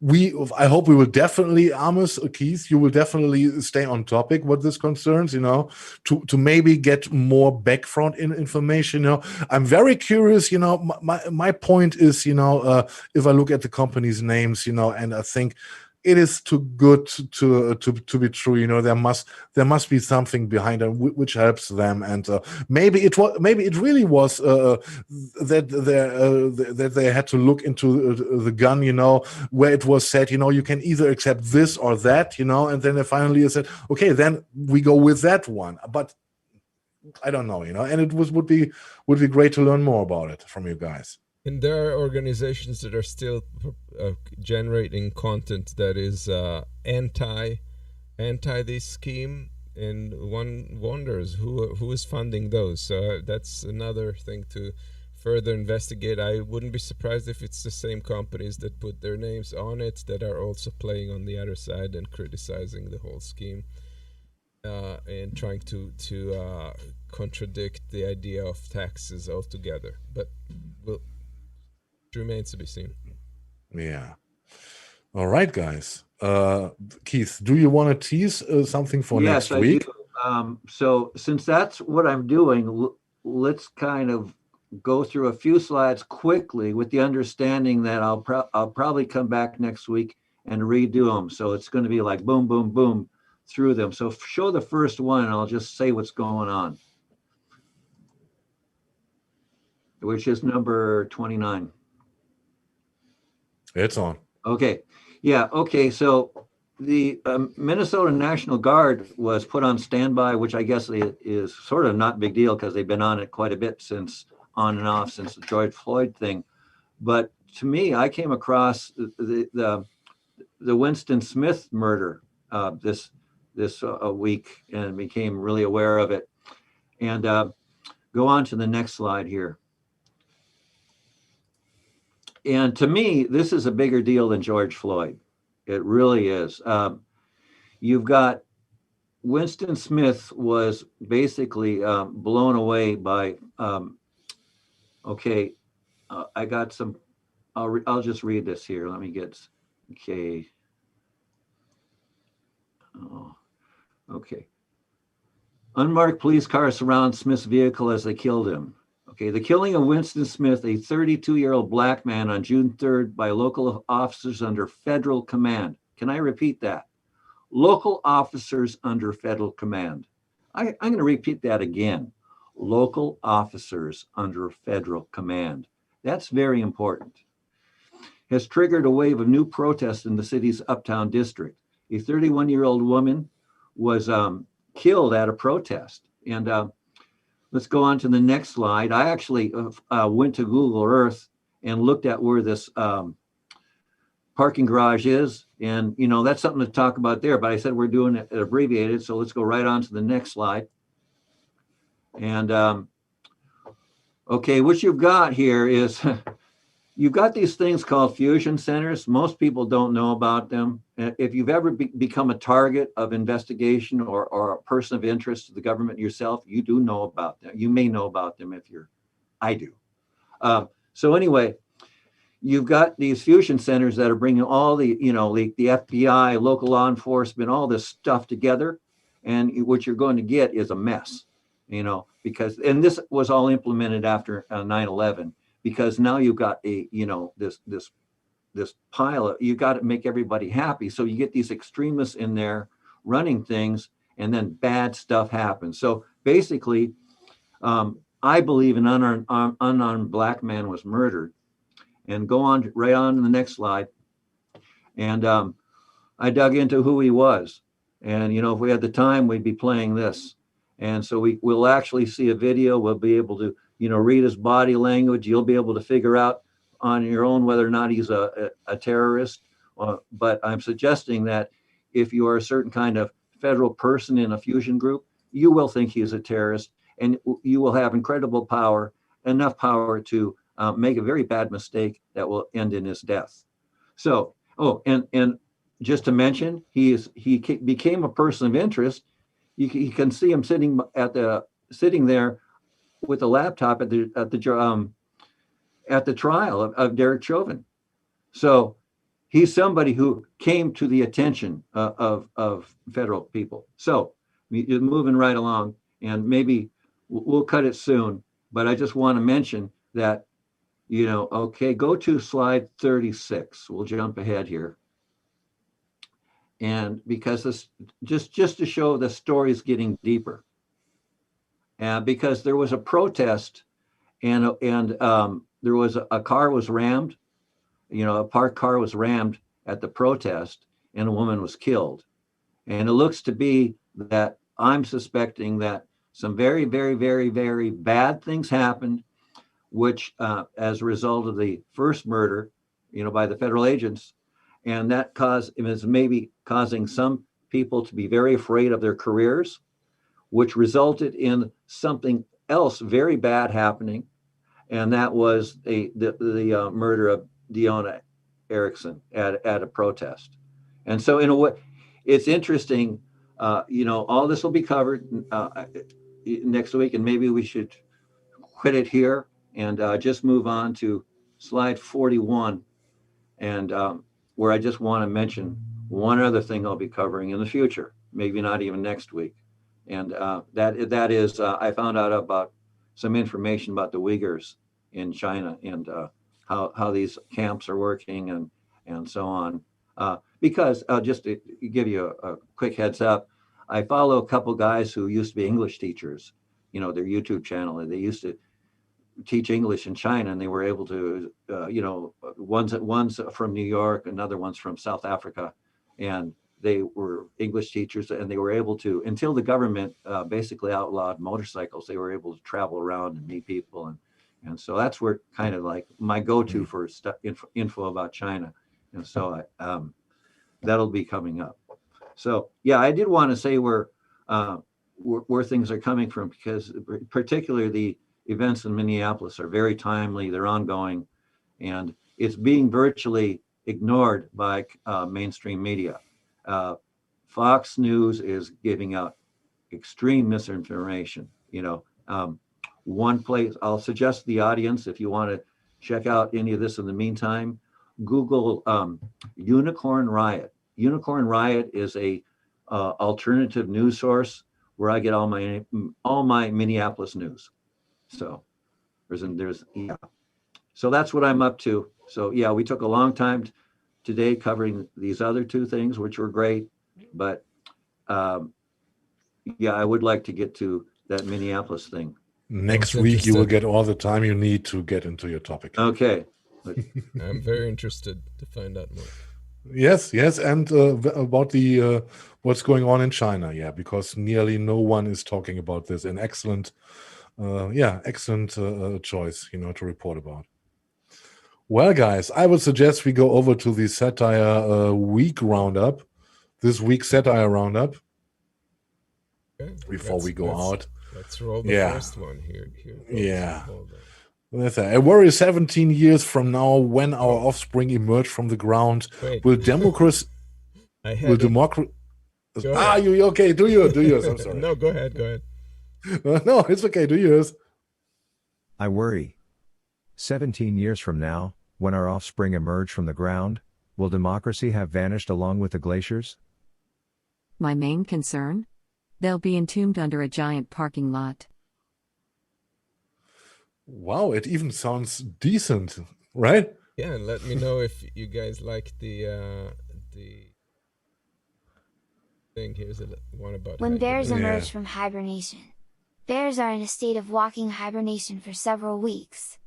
I hope we will definitely, Amos, Keith, you will definitely stay on topic what this concerns, to maybe get more background information. I'm very curious, my point is, if I look at the company's names, and I think it is too good to be true. There must be something behind it which helps them, and maybe it really was that they had to look into the gun, where it was said, you can either accept this or that, and then they finally said, okay, then we go with that one. But I don't know, and it would be great to learn more about it from you guys. And there are organizations that are still generating content that is anti this scheme, and one wonders who is funding those. So that's another thing to further investigate. I wouldn't be surprised if it's the same companies that put their names on it that are also playing on the other side and criticizing the whole scheme, and trying to contradict the idea of taxes altogether. But remains to be seen. Yeah. All right, guys. Keith, do you want to tease something for next week? Yes, I do. So since that's what I'm doing, let's kind of go through a few slides quickly, with the understanding that I'll probably come back next week and redo them. So it's going to be like boom, boom, boom through them. So show the first one, and I'll just say what's going on, which is number 29. It's on. Okay. Yeah. Okay. So the Minnesota National Guard was put on standby, which I guess is sort of not a big deal, because they've been on it quite a bit on and off since the George Floyd thing. But to me, I came across the Winston Smith murder, this this week and became really aware of it. And go on to the next slide here. And to me, this is a bigger deal than George Floyd. It really is. You've got Winston Smith was basically blown away by, okay, I got some, I'll just read this here. Let me get, okay. Oh, okay. Unmarked police cars surround Smith's vehicle as they killed him. Okay, the killing of Winston Smith, a 32-year-old black man, on June 3rd by local officers under federal command. Can I repeat that? Local officers under federal command. I'm going to repeat that again. Local officers under federal command. That's very important. Has triggered a wave of new protests in the city's uptown district. A 31-year-old woman was killed at a protest. And let's go on to the next slide. I actually went to Google Earth and looked at where this parking garage is. And, you know, that's something to talk about there. But I said we're doing it abbreviated. So let's go right on to the next slide. And, okay, what you've got here is you've got these things called fusion centers. Most people don't know about them. If you've ever become a target of investigation or a person of interest to the government yourself, you do know about them. You may know about them if you're, I do. So anyway, you've got these fusion centers that are bringing all the, you know, the FBI, local law enforcement, all this stuff together. And what you're going to get is a mess, you know, because, and this was all implemented after 9/11. Because now you've got a, you know, this pile of, you got to make everybody happy. So you get these extremists in there running things, and then bad stuff happens. So basically, I believe an unarmed black man was murdered. And go on right on to the next slide. And I dug into who he was. And, you know, if we had the time, we'd be playing this. And so we'll actually see a video. We'll be able to, you know, read his body language. You'll be able to figure out on your own whether or not he's a terrorist. But I'm suggesting that if you are a certain kind of federal person in a fusion group, you will think he is a terrorist, and you will have incredible power, enough power to make a very bad mistake that will end in his death. So, oh, and just to mention, he became a person of interest. You can see him sitting there with a laptop at the trial of Derek Chauvin. So he's somebody who came to the attention of federal people. So you're moving right along, and maybe we'll cut it soon, but I just want to mention that, you know, okay, go to slide 36. We'll jump ahead here. And because this, just to show the story's getting deeper. Because there was a protest, and there was a car was rammed, you know, a parked car was rammed at the protest, and a woman was killed. And it looks to be that I'm suspecting that some very, very, very, very bad things happened, which as a result of the first murder, you know, by the federal agents, and that is maybe causing some people to be very afraid of their careers, which resulted in something else very bad happening, and that was the murder of Deonna Erickson at a protest. And so, in a way, it's interesting. You know, all this will be covered next week, and maybe we should quit it here and just move on to slide 41, and where I just want to mention one other thing I'll be covering in the future, maybe not even next week. And that is, I found out about some information about the Uyghurs in China and how these camps are working and so on. Because just to give you a quick heads up, I follow a couple guys who used to be English teachers, you know, their YouTube channel, and they used to teach English in China, and they were able to, you know, one's from New York, another one's from South Africa, and they were English teachers, and they were able to, until the government basically outlawed motorcycles, they were able to travel around and meet people. And so that's where kind of like my go-to for info about China. And so that'll be coming up. So yeah, I did want to say where things are coming from, because particularly the events in Minneapolis are very timely. They're ongoing, and it's being virtually ignored by mainstream media. Fox News is giving out extreme misinformation. One place I'll suggest the audience, if you want to check out any of this in the meantime, Google Unicorn Riot. Unicorn Riot is a alternative news source where I get all my Minneapolis news. So yeah. So that's what I'm up to. So yeah, we took a long time today covering these other two things, which were great, but yeah, I would like to get to that Minneapolis thing. Next week, you will get all the time you need to get into your topic. Okay. I'm very interested to find out more. Yes, and about the what's going on in China, yeah, because nearly no one is talking about this. An excellent choice, to report about. Well, guys, I would suggest we go over to the Satire week roundup. This week's Satire roundup. Okay. Before we go out. Let's roll the first one here. Yeah. A worry 17 years from now, when our offspring emerge from the ground, will democracy... You okay? Do yours. I'm sorry. No, go ahead. No, it's okay. Do yours. I worry. 17 years from now, when our offspring emerge from the ground, will democracy have vanished along with the glaciers? My main concern? They'll be entombed under a giant parking lot. Wow, it even sounds decent, right? Yeah, and let me know if you guys like the thing. Here's one about when bears emerge from hibernation. Bears are in a state of walking hibernation for several weeks.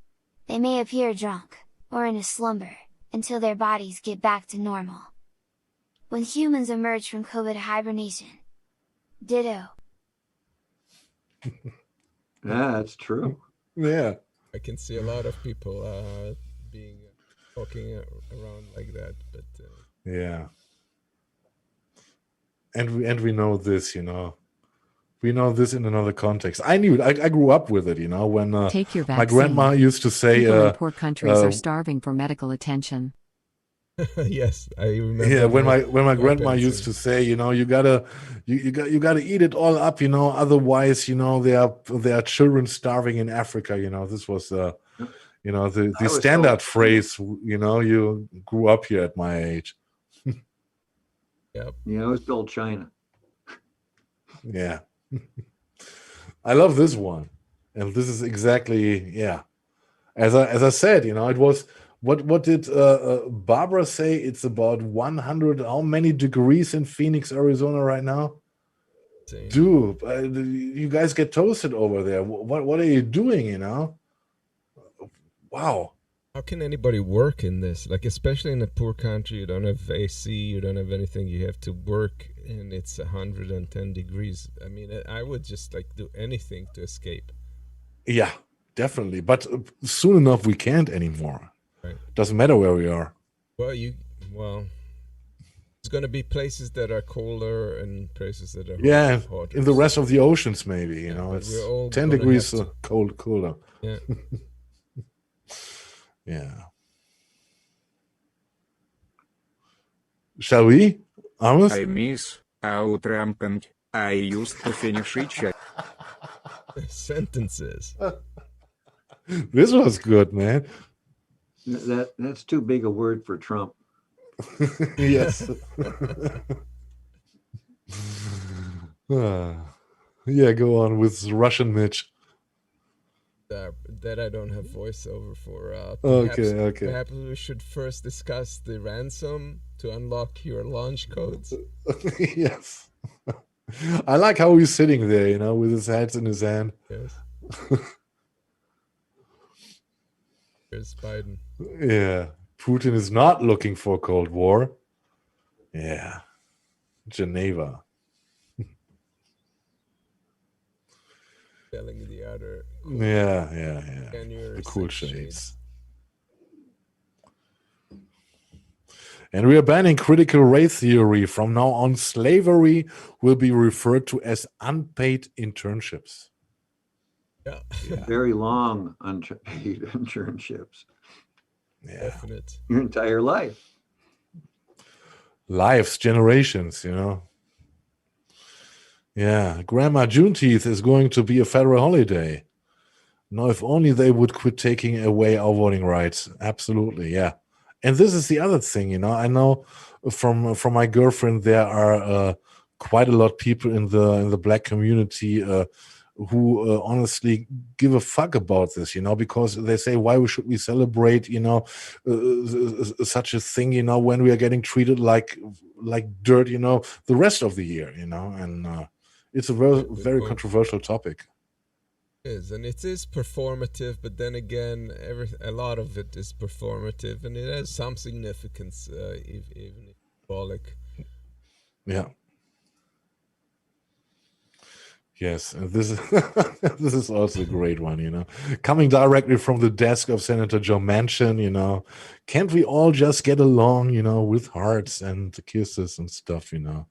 They may appear drunk, or in a slumber, until their bodies get back to normal. When humans emerge from COVID hibernation. Ditto. Yeah, that's true. Yeah. I can see a lot of people walking around like that, but yeah. And we know this, We know this in another context. I knew it. I grew up with it, when Take your vaccine. My grandma used to say... People in poor countries are starving for medical attention. Yes, I remember. Yeah, when my grandma used to say, you gotta eat it all up, otherwise, there are children starving in Africa. This was the standard phrase. You grew up here at my age. Yep. Yeah, it was built China. Yeah. I love this one, and this is exactly as I said, it was. What did Barbara say? It's about 100. How many degrees in Phoenix, Arizona right now? Same. Dude, you guys get toasted over there. What are you doing? Wow. How can anybody work in this? Like, especially in a poor country, you don't have AC, you don't have anything. You have to work, and it's 110 degrees. I mean, I would just do anything to escape. Yeah, definitely. But soon enough, we can't anymore. Right. Doesn't matter where we are. Well, there's going to be places that are colder and places that are hotter. In the rest of the oceans, maybe, it's 10 degrees colder. Yeah. Yeah. Shall we, Amos? I miss out ramping. I used to finish each sentences. This was good, man. That's too big a word for Trump. Yes. Yeah, go on with Russian Mitch. That I don't have voiceover for. Okay. Perhaps we should first discuss the ransom to unlock your launch codes. Yes. I like how he's sitting there, with his hands in his hand. Yes. Here's Biden. Yeah. Putin is not looking for a Cold War. Yeah. Geneva. Telling the other. Yeah. The cool shades. And we are banning critical race theory. From now on, slavery will be referred to as unpaid internships. Yeah. Very long unpaid internships. Yeah. Definite. Your entire life. Lives, generations, Yeah, Grandma Juneteenth is going to be a federal holiday. Now, if only they would quit taking away our voting rights. Absolutely, yeah. And this is the other thing, I know from my girlfriend there are quite a lot of people in the Black community who honestly give a fuck about this, because they say, why should we celebrate, such a thing, when we are getting treated like dirt, the rest of the year, and it's a very controversial topic. Is, and it is performative, but then again, a lot of it is performative, and it has some significance, even symbolic. Yeah. Yes, and this is this is also a great one, coming directly from the desk of Senator Joe Manchin. Can't we all just get along, with hearts and kisses and stuff, And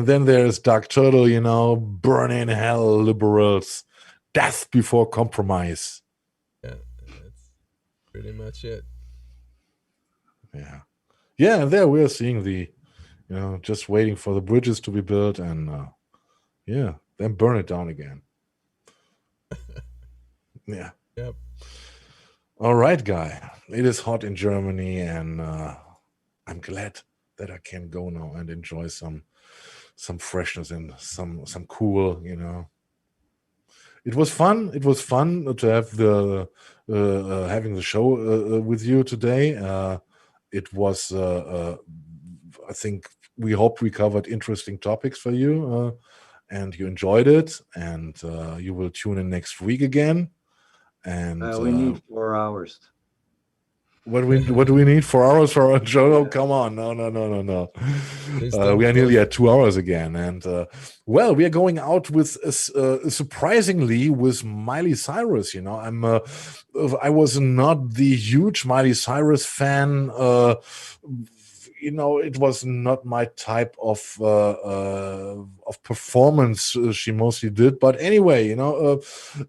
then there's Doug Turtle, burn in hell, liberals. Death before compromise. Yeah, that's pretty much it. Yeah. Yeah, and there we are seeing the, just waiting for the bridges to be built and, then burn it down again. Yeah. Yep. All right, Guy. It is hot in Germany, and I'm glad that I can go now and enjoy some freshness and some cool, It was fun. It was fun to have having the show with you today. It was, I think, we hope we covered interesting topics for you, and you enjoyed it. And you will tune in next week again. And we need 4 hours. What do we need? 4 hours for our show? Oh, come on. No. We are nearly at 2 hours again. And we are going out with surprisingly with Miley Cyrus. I was not the huge Miley Cyrus fan. It was not my type of performance she mostly did. But anyway,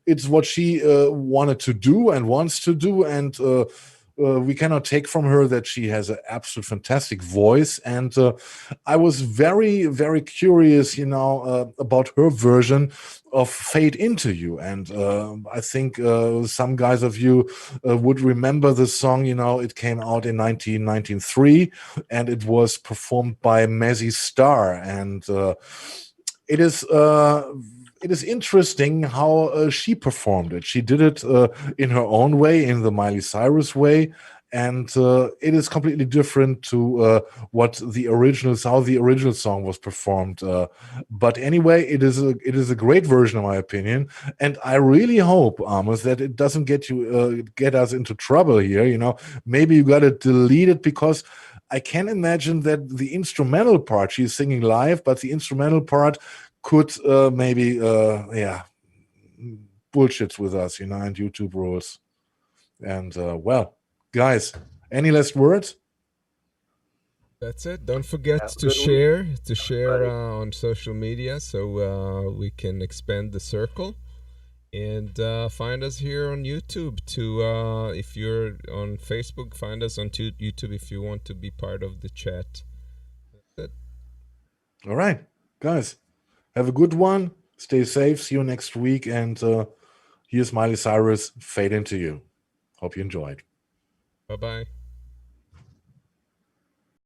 it's what she wanted to do and wants to do, and we cannot take from her that she has an absolute fantastic voice. And I was very, very curious, about her version of Fade Into You. And I think some guys of you would remember the song. It came out in 1993, and it was performed by Mazzy Star. And it is interesting how she performed it. She did it in her own way, in the Miley Cyrus way, and it is completely different to how the original song was performed. But anyway, it is a great version, in my opinion, and I really hope, Amos, that it doesn't get us into trouble here. Maybe you got to delete it, because I can imagine that the instrumental part, she's singing live, but the instrumental part could maybe bullshits with us, and YouTube rules. And guys, any last words? That's it. Don't forget to share on social media, so we can expand the circle. And find us here on YouTube. If you're on Facebook, find us on YouTube if you want to be part of the chat. That's it. All right, guys. Have a good one. Stay safe. See you next week. And here's Miley Cyrus, Fade Into You. Hope you enjoyed. Bye-bye.